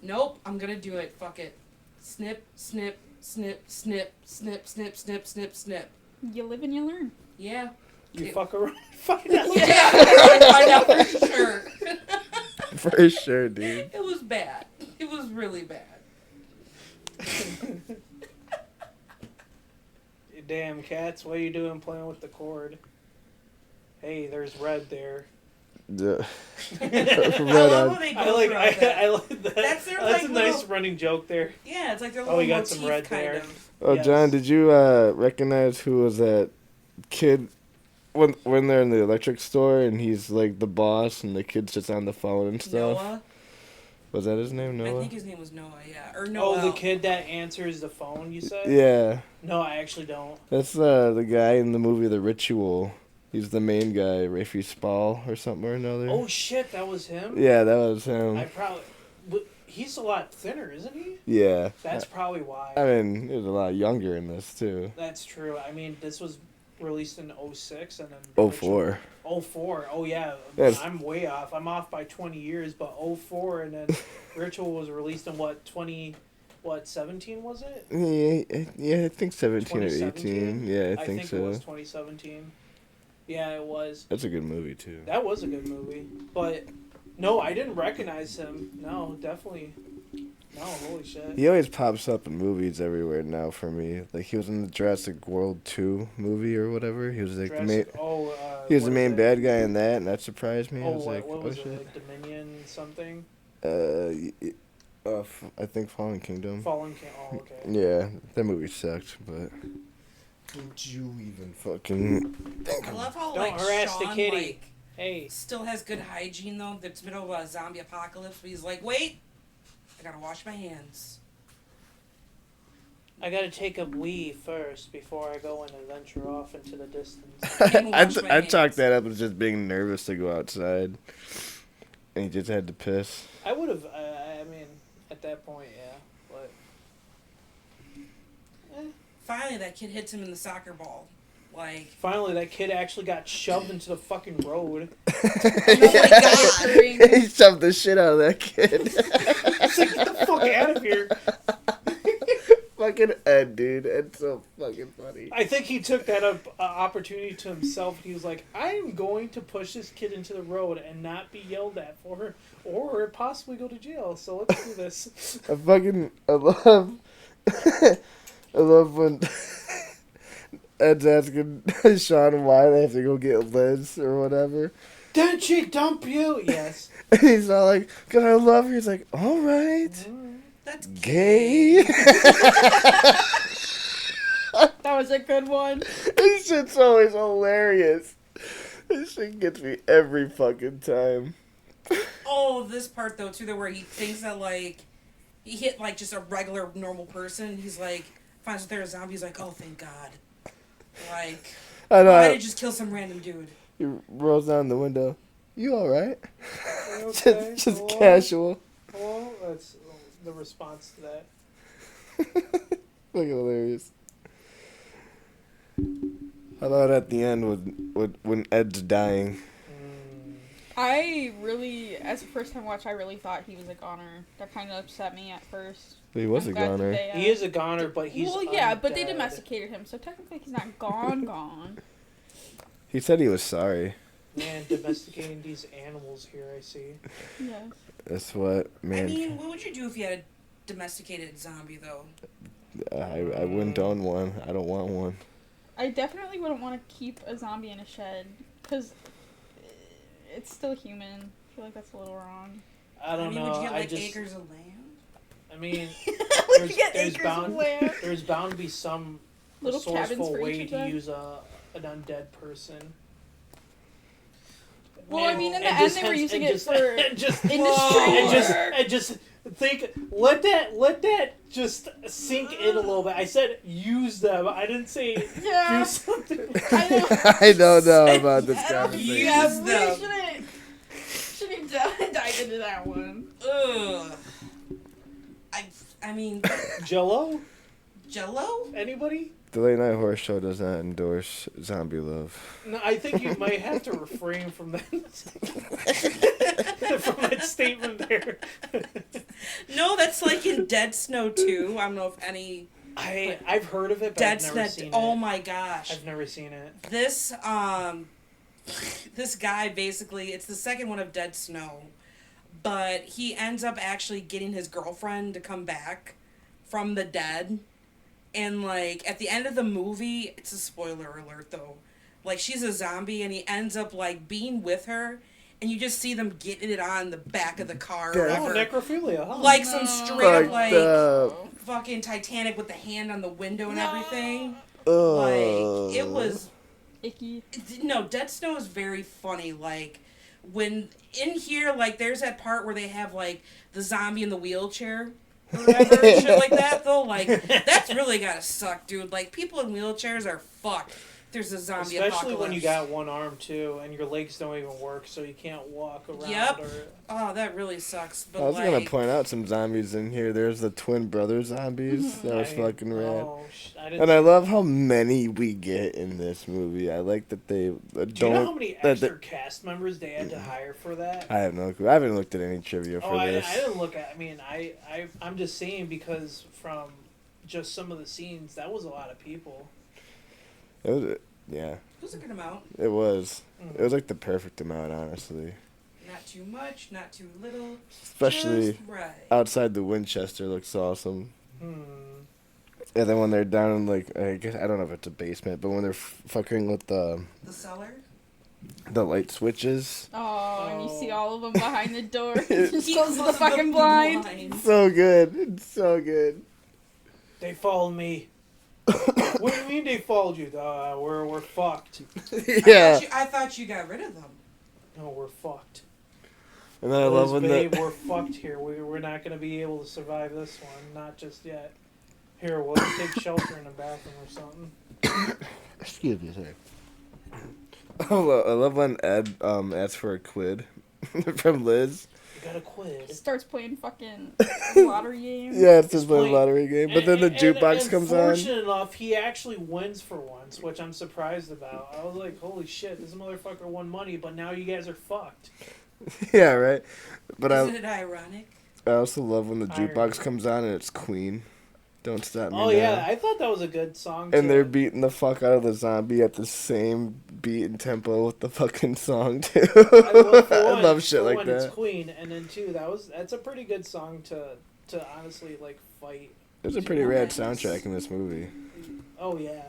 nope, I'm gonna do it. Fuck it. Snip, snip, snip, snip, snip, snip, snip, snip, snip. You live and you learn. Yeah. You It- fuck around. Find out. Yeah, I find out for sure. For sure, dude. It was bad. It was really bad. Damn cats! What are you doing playing with the cord? Hey, there's red there. Yeah. I Red love on. how they I go like. throughout that. I like that. That's their, That's like, a nice little- running joke there. Yeah, it's like their Oh, little we got motif some red kind there. of. Oh, Yes. John, did you recognize who was that kid when they're in the electric store and he's like the boss and the kid's just on the phone and stuff? Noah. Was that his name, I Noah? think his name was Noah, yeah. Or Noah. Oh, the kid that answers the phone. You said? Yeah, No, I actually don't. that's the guy in the movie The Ritual. He's the main guy, Rafe Spall or something or another. Oh shit, that was him. Yeah, that was him. I probably. But he's a lot thinner, isn't he? Yeah. That's probably why. I mean, he was a lot younger in this too. That's true. I mean, this was released in 06 and then. 04. 04. Oh yeah, Yes. I'm way off. I'm off by 20 years, but 04 and then Ritual was released in what 17 was it? Yeah, I think 17 or 2017? 18. Yeah, I think think so. it was 2017. Yeah, it was. That's a good movie too. That was a good movie, but no, I didn't recognize him. No, definitely. No, holy shit. He always pops up in movies everywhere now for me. Like he was in the Jurassic World 2 movie or whatever. He was like the main. He was the what main is it? bad guy in that, and that surprised me. I Oh, was like, what oh was it? shit. Like Dominion something? I think Fallen Kingdom. Fallen King. Oh, okay. Yeah, that movie sucked, but. Did you even fucking. I love how, Don't like, harass the Sean, kitty. like, Hey. still has good hygiene, though. That's middle of a zombie apocalypse, but he's like, wait, I gotta wash my hands. I gotta take a wee first before I go and venture off into the distance. I chalked that up as just being nervous to go outside. And he just had to piss. I would have, I mean, at that point, yeah. But. Finally, that kid hits him in the soccer ball. Like, Finally, that kid actually got shoved into the fucking road. oh my god! He shoved the shit out of that kid. It's like, get the fuck out of here. Fucking fucking Ed, dude. Ed's so fucking funny. I think he took that opportunity to himself. He was like, I am going to push this kid into the road and not be yelled at for her or possibly go to jail. So let's do this. I love I love when Ed's asking Shaun why they have to go get Liz or whatever. Didn't she dump you? Yes. And he's all like, "God, I love her." He's like, "All right, That's gay." That was a good one. This shit's always hilarious. This shit gets me every fucking time. Oh, this part though too, where he thinks that like he hit like just a regular normal person. He's like finds out they're a zombie. He's like, oh, thank God. Like, I know. why did I just kill some random dude? He rolls down the window. You all right? Okay. just Hello? casual. Well, that's the response to that. Fucking hilarious. How about at the end when Ed's dying? I really, as a first time watch, I really thought he was a goner. That kind of upset me at first. He was I'm a glad that goner. they, He is a goner, but he's well, yeah, but they undead. domesticated him, so technically he's not gone. He said he was sorry. Man, domesticating these animals here, I see. Yes. That's what, man. I mean, what would you do if you had a domesticated zombie though? I wouldn't own one. I don't want one. I definitely wouldn't want to keep a zombie in a shed, because it's still human. I feel like that's a little wrong. I don't know. Would you get like just, acres of land? I mean, Would you get acres of land? there's bound to be some Little cabins resourceful for way each of to them? use an undead person. Well, I mean, in the end, they were using it for industry and just think. Let that just sink in a little bit. I said use them. I didn't say Yeah. do something. I don't know about this I don't conversation. use We them. shouldn't dive into that one. Ugh. I mean, Jello? Jello? Anybody? The Late Night Horror Show does not endorse zombie love. No, I think you might have to refrain from that. From that statement there. No, that's like in Dead Snow 2. I don't know if any I've heard of it, but Dead I've never Snow. seen it. Oh my gosh. I've never seen it. This this guy basically, it's the second one of Dead Snow, but he ends up actually getting his girlfriend to come back from the dead. And like at the end of the movie, it's a spoiler alert though. Like she's a zombie and he ends up like being with her and you just see them getting it on the back of the car or Oh, whatever. necrophilia, huh? Like some straight up like up. fucking Titanic with the hand on the window and everything. Ugh. Like it was Icky. no, Dead Snow is very funny. Like when in here, like there's that part where they have like the zombie in the wheelchair or whatever, and shit like that. Though, like that's really gotta suck, dude. Like people in wheelchairs are fucked. There's a zombie Especially apocalypse. when you got one arm too, and your legs don't even work, so you can't walk around. Yep. Or... Oh, that really sucks. But I was like, gonna point out some zombies in here. There's the twin brother zombies. That was fucking rad. Oh, I didn't. And I love how many we get in this movie. I like that they don't. Do you know how many that extra cast members they had to hire for that? I have no clue. I haven't looked at any trivia for I this. didn't look at. I mean, I'm just saying because from just some of the scenes, that was a lot of people. It was, yeah, it was a good amount. it was. It was like the perfect amount, honestly. Not too much, not too little. Especially just right. outside the Winchester looks awesome. Hmm. And then when they're down in like, I guess I don't know if it's a basement, but when they're fucking with The cellar. the light switches, Oh, and you see all of them behind the door. He Just He closes the closed fucking blind. blinds. so good, it's so good. They followed me. What do you mean they followed you? We're fucked. Yeah, I thought you got rid of them. No, we're fucked. and then I love when babe, the we're fucked here. We're not gonna be able to survive this one. Not just yet. Here, we'll take shelter in the bathroom or something. excuse me, sorry. Oh, I love when Ed asks for a quid from Liz. You gotta quit. Starts playing fucking lottery games. Yeah, it's just He's a playing- lottery game, but then the jukebox comes on. Fortunate enough, he actually wins for once, which I'm surprised about. I was like, holy shit, this motherfucker won money, but now you guys are fucked. Yeah, right. But Isn't it ironic? I also love when the Irony. jukebox comes on and it's Queen. Don't Stop Me Oh Now. yeah, I thought that was a good song. And too. they're beating the fuck out of the zombie at the same beat and tempo with the fucking song too. Well, for I one, love shit for like one, that. It's Queen, and then two, that's a pretty good song to honestly like fight. There's a pretty rad soundtrack in this movie. Oh yeah,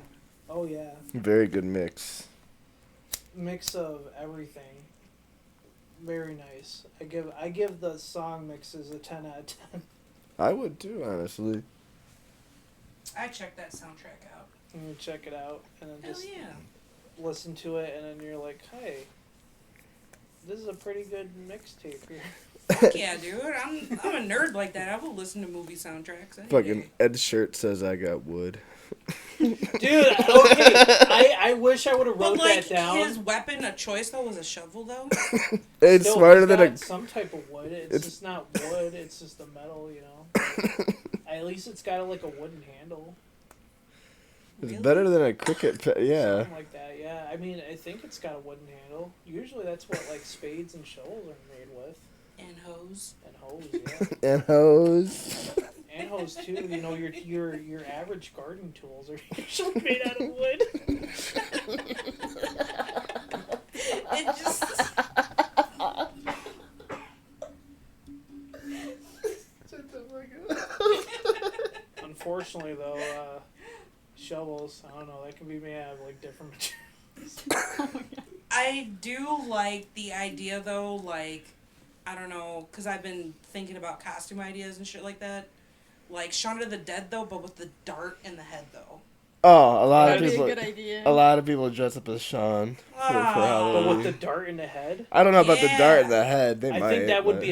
oh yeah, Very good mix. mix of everything. Very nice. I give the song mixes a 10 out of 10. I would too, honestly. I checked that soundtrack out. And you check it out and then Hell just yeah. listen to it, and then you're like, hey, this is a pretty good mixtape here. Fuck yeah, dude. I'm a nerd like that. I will listen to movie soundtracks. Any Fucking day. Ed's shirt says I got wood. Dude, okay, I wish I would have But wrote like that down. his weapon of choice though was a shovel though. It's Still, smarter he's than got a. some type of wood. It's It's- just not wood. It's just a metal, you know. At least it's got like a wooden handle, It's Really? better than a cricket. Yeah. something like that. Yeah, I mean, I think it's got a wooden handle. Usually, that's what like spades and shovels are made with, And hose. and hoes. Yeah, And hose. and hoes too. You know, your average garden tools are usually made out of wood. It just Unfortunately, though, shovels. I don't know. That can be made out of like different materials. I do like the idea though, like I don't know, because I've been thinking about costume ideas and shit like that. Like Shaun of the Dead though, but with the dart in the head though. Oh, a lot of That'd be a people. good idea. A lot of people dress up as Sean for Ah. But Halloween. with the dart in the head. I don't know about the dart in Yeah. the head. They I might. think that would but- be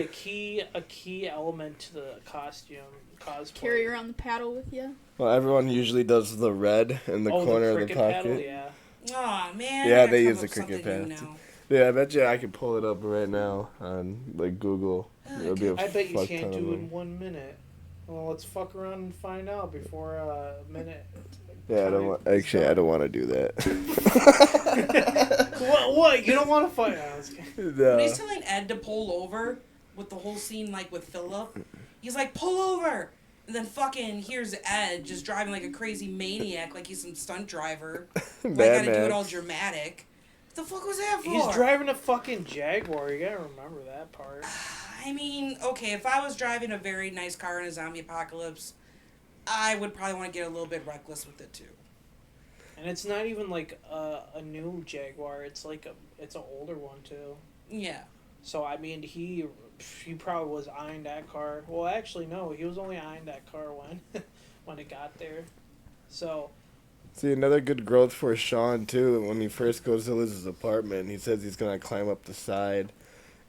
a key element to the costume cosplay. Carry around the paddle with you. Well, everyone usually does the red in the corner of the cricket pocket. paddle, yeah. Aw man. Yeah, I gotta they come use up the with something cricket new path. now. Yeah, I bet you I could pull it up right now on like Google. It'll be a I bet you fuck can't ton of do it in them. 1 minute. Well, let's fuck around and find out before a minute. Yeah, I don't want. Actually, I don't want to do that. What? You don't want to fight? I was kidding. No. When he's telling Ed to pull over with the whole scene like with Philip, he's like, pull over! And then fucking here's Ed just driving like a crazy maniac, like he's some stunt driver. Like, Mad gotta do it Max. all dramatic. What the fuck was that for? He's driving a fucking Jaguar. You gotta remember that part. I mean, okay, if I was driving a very nice car in a zombie apocalypse, I would probably want to get a little bit reckless with it too. And it's not even like a new Jaguar. It's like it's an older one too. Yeah. So I mean, he probably was eyeing that car. Well, actually, no, he was only eyeing that car when it got there. So See, another good growth for Sean too. When he first goes to Liz's apartment, he says he's gonna climb up the side,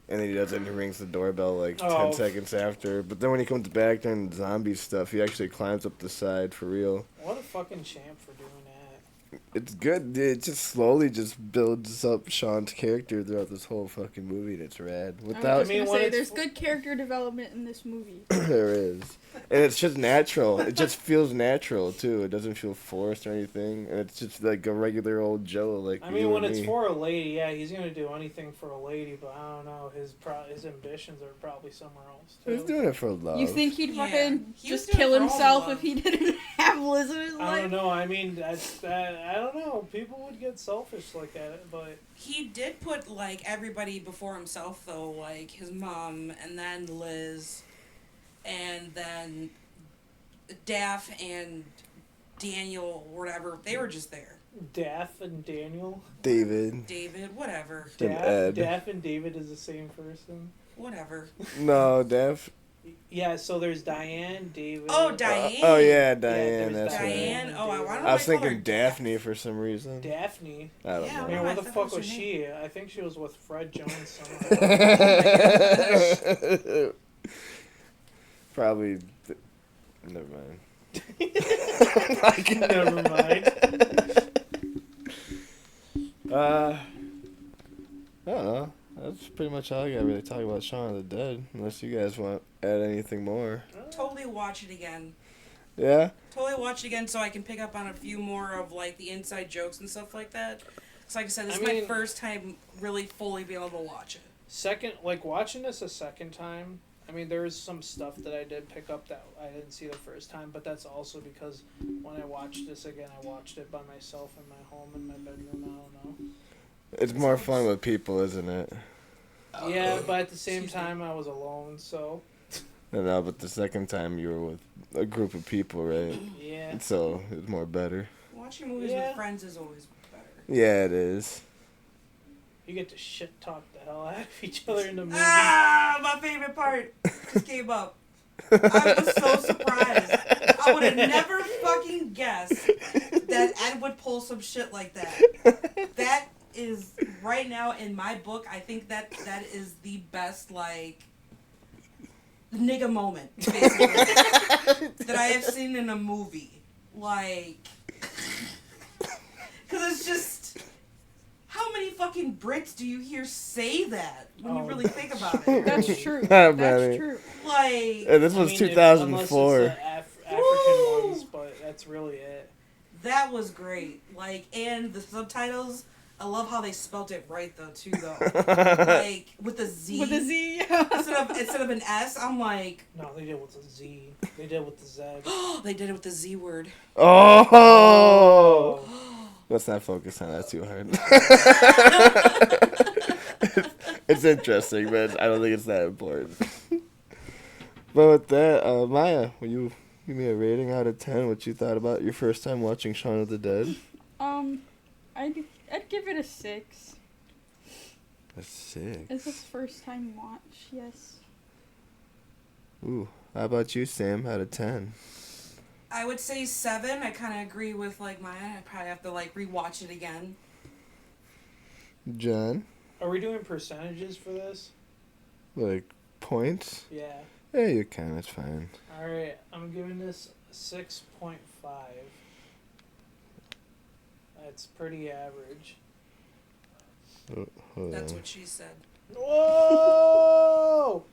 and then he doesn't. He rings the doorbell like 10 seconds after. But then when he comes back during the zombie stuff, he actually climbs up the side for real. what a fucking champ for doing that. It's good. It just slowly just builds up Sean's character throughout this whole fucking movie, and it's rad. I Without was mean, just when gonna say, it's there's good character development in this movie. there is, and it's just natural. It just feels natural too. It doesn't feel forced or anything, and it's just like a regular old Joe. Like I you mean, when and it's me. for a lady, yeah, he's gonna do anything for a lady. But I don't know, his ambitions are probably somewhere else too. He's doing it for love. You think he'd Yeah. fucking He was just doing kill it for all himself love. if he didn't have Liz in his I life? don't know. I mean, I don't know. People would get selfish like that, but He did put like everybody before himself though, like his mom and then Liz and then Daff and Daniel or whatever. They were just there. Daff and Daniel, David. David, whatever. And Ed. Daff and David is the same person. Whatever. No, Def. Yeah, so there's Diane, David. Oh, Diane. Oh yeah, there's Diane. That's Diane. right. Oh, I I I was call her thinking Daphne for some reason. Daphne. I don't Yeah, I know. mean, Oh, where I the thought fuck that was was her she? I think she was with Fred Jones somewhere. Probably. Never mind. Never mind. I don't know. That's pretty much all I got really talk about Shaun of the Dead. Unless you guys want to add anything more. Totally watch it again. Yeah? Totally watch it again so I can pick up on a few more of like the inside jokes and stuff like that. So like I said, this is my mean- first time really fully being able to watch it. Like watching this a second time, I mean, there's some stuff that I did pick up that I didn't see the first time, but that's also because when I watched this again, I watched it by myself in my home, in my bedroom, I don't know. It's more fun with people, isn't it? Yeah, but at the same time, I was alone, so... No, but the second time you were with a group of people, right? Yeah. So it's more better. Watching movies with friends is always better. Yeah, it is. You get to shit talk the hell out of each other in the movie. Ah, my favorite part just came up. I was so surprised. I would have never fucking guessed that Ed would pull some shit like that. That is, right now in my book, I think that is the best, like, nigga moment, basically, that I have seen in a movie. Like, because it's just, how many fucking Brits do you hear say that when you really think about it? That's true. Not That's many. true. Like, And this was 2004. Unless it's the African ones, but that's really it. that was great. Like, and the subtitles, I love how they spelt it right though too though. Like with a Z. With a Z. instead of an S, I'm like, No, they did it with a Z. They did it with the Z. they did it with the Z word. Oh! Let's not focus on that too hard. It's interesting, but I don't think it's that important. But with that, Maya, will you give me a rating out of 10? What you thought about your first time watching Shaun of the Dead? I'd give it a 6. A 6. It's his first time watch, yes. Ooh, how about you, Sam? Out of 10? I would say 7. I kind of agree with like Maya. I probably have to like rewatch it again. John? Are we doing percentages for this? Like, points? Yeah. Yeah, you can. It's fine. Alright, I'm giving this a 6.5. That's pretty average. Hold That's on. what she said. Whoa!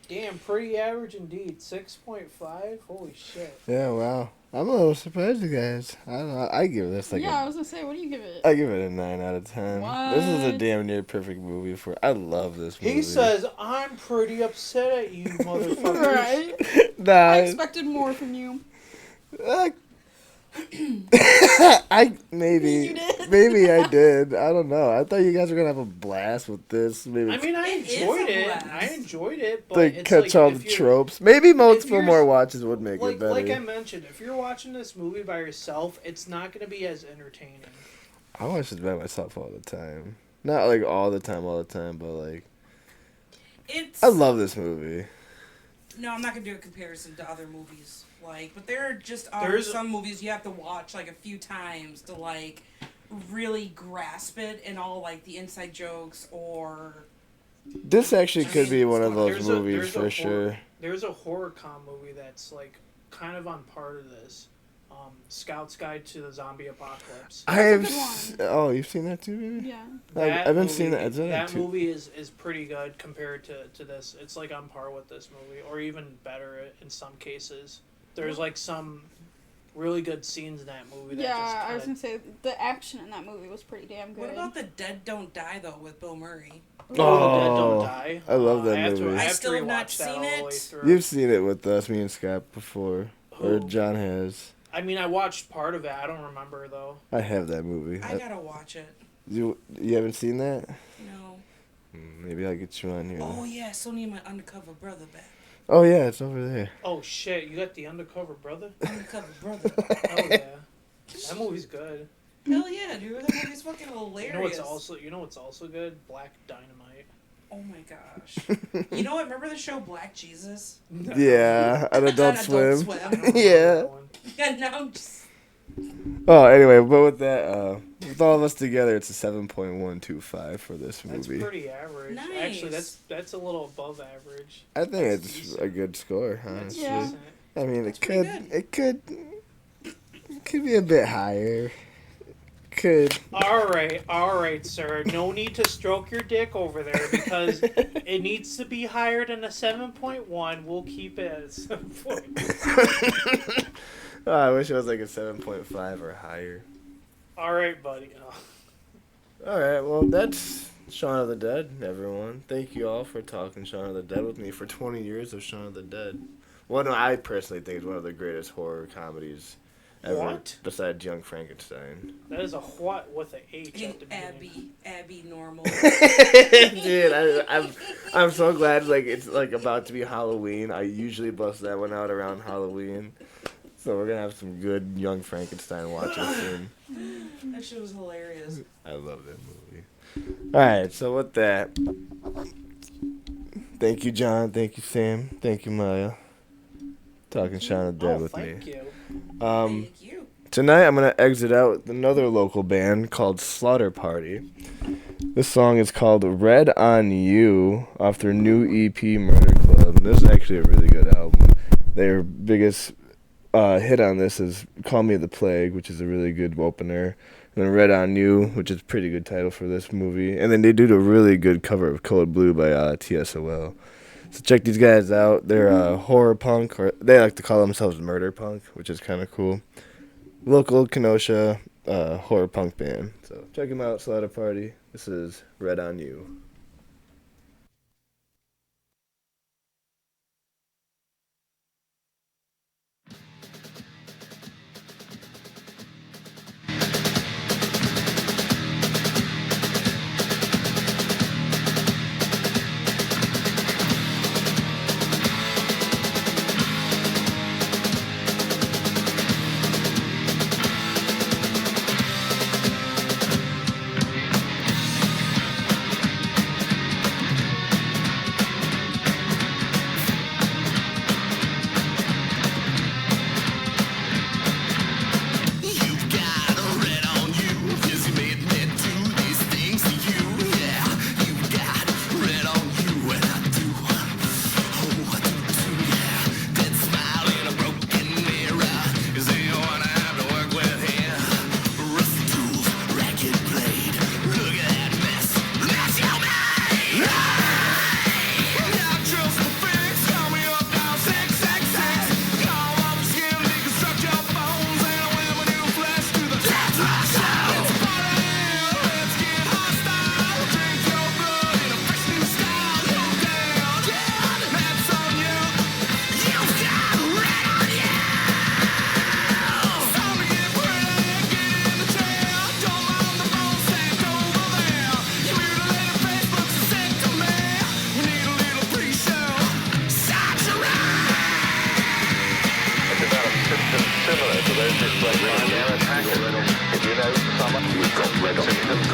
Damn, pretty average indeed. 6.5? Holy shit. Yeah, wow. I'm a little surprised, you guys. I don't know. I give this like I was gonna say, what do you give it? I give it a 9 out of 10. This is a What? damn near perfect movie for. I love this movie. He says, I'm pretty upset at you, motherfuckers. Right? Nah, I expected more from you. I maybe You did? maybe I did. I don't know. I thought you guys were gonna have a blast with this. Maybe I mean, I It is enjoyed a it. blast. I enjoyed it, but to it's catch like, all if the you're- tropes. Maybe multiple you're- more watches would make like, it better. Like I mentioned, if you're watching this movie by yourself, it's not going to be as entertaining. I watch this by myself all the time. Not like all the time, but like It's. I love this movie. No, I'm not gonna do a comparison to other movies. Like, but there just are There's- some movies you have to watch like a few times to like really grasp it and all like the inside jokes or. This actually I could mean, be one of there's those movies for horror- sure. There's a horror com movie that's like kind of on par of this. Scout's Guide to the Zombie Apocalypse. I have. good Oh, you've seen that too, maybe? Yeah. I haven't seen that. It's only That two. movie is pretty good compared to this. It's like on par with this movie, or even better in some cases. There's like some really good scenes in that movie. That just Yeah, I was kinda- gonna say, the action in that movie was pretty damn good. What about The Dead Don't Die though with Bill Murray? Oh, The Dead Don't Oh, Die. I love that I have to- movie. I I have still to have not rewatch that seen all the way it. through. You've seen it with us, me and Scott, before. Or Who? John has. I mean, I watched part of it. I don't remember though. I have that movie. I gotta watch it. You haven't seen that? No. Maybe I'll get you on here. Oh yeah, I still need my undercover brother back. Oh yeah, it's over there. Oh shit! You got the Undercover Brother? Undercover brother. Oh yeah, that movie's good. Hell yeah, dude. That movie's fucking hilarious. You know what's also good? Black Dynamite. Oh my gosh. You know what? Remember the show Black Jesus? Yeah, an Adult On Swim. Swim. Yeah. Yeah, now I'm just. Oh, anyway, but with that, with all of us together, it's a 7.125 for this That's movie. pretty average. Nice. Actually, that's a little above average. I think That's it's decent. a good score, That's honestly. Yeah. decent. I mean, That's it pretty could be a bit higher. Could. All right, sir. No need to stroke your dick over there because it needs to be higher than a 7.1. We'll keep it at 7.1. Oh, I wish it was like a 7.5 or higher. All right, buddy. Oh. All right, well, that's Shaun of the Dead, everyone. Thank you all for talking Shaun of the Dead with me for 20 years of Shaun of the Dead. One I personally think is one of the greatest horror comedies ever, What? besides Young Frankenstein. That is a what with an H at the beginning. Abby normal. Dude, I'm so glad like it's like about to be Halloween. I usually bust that one out around Halloween. So we're gonna have some good Young Frankenstein watching soon. That shit was hilarious. I love that movie. Alright, so with that, thank you, John. Thank you, Sam. Thank you, Maya. Talking Shaun of the Dead with me. Thank you. Thank you. Tonight I'm going to exit out with another local band called Slaughter Party. This song is called Red on You off their new EP Murder Club. This is actually a really good album. Their biggest hit on this is Call Me the Plague, which is a really good opener. And then Red on You, which is a pretty good title for this movie. And then they do a really good cover of Code Blue by TSOL. So check these guys out. They're horror punk, or they like to call themselves murder punk, which is kind of cool. Local Kenosha horror punk band. So check them out, Slaughter Party. This is Red on You. Similar to those displayed by the air attack. If you know, some of you've got red on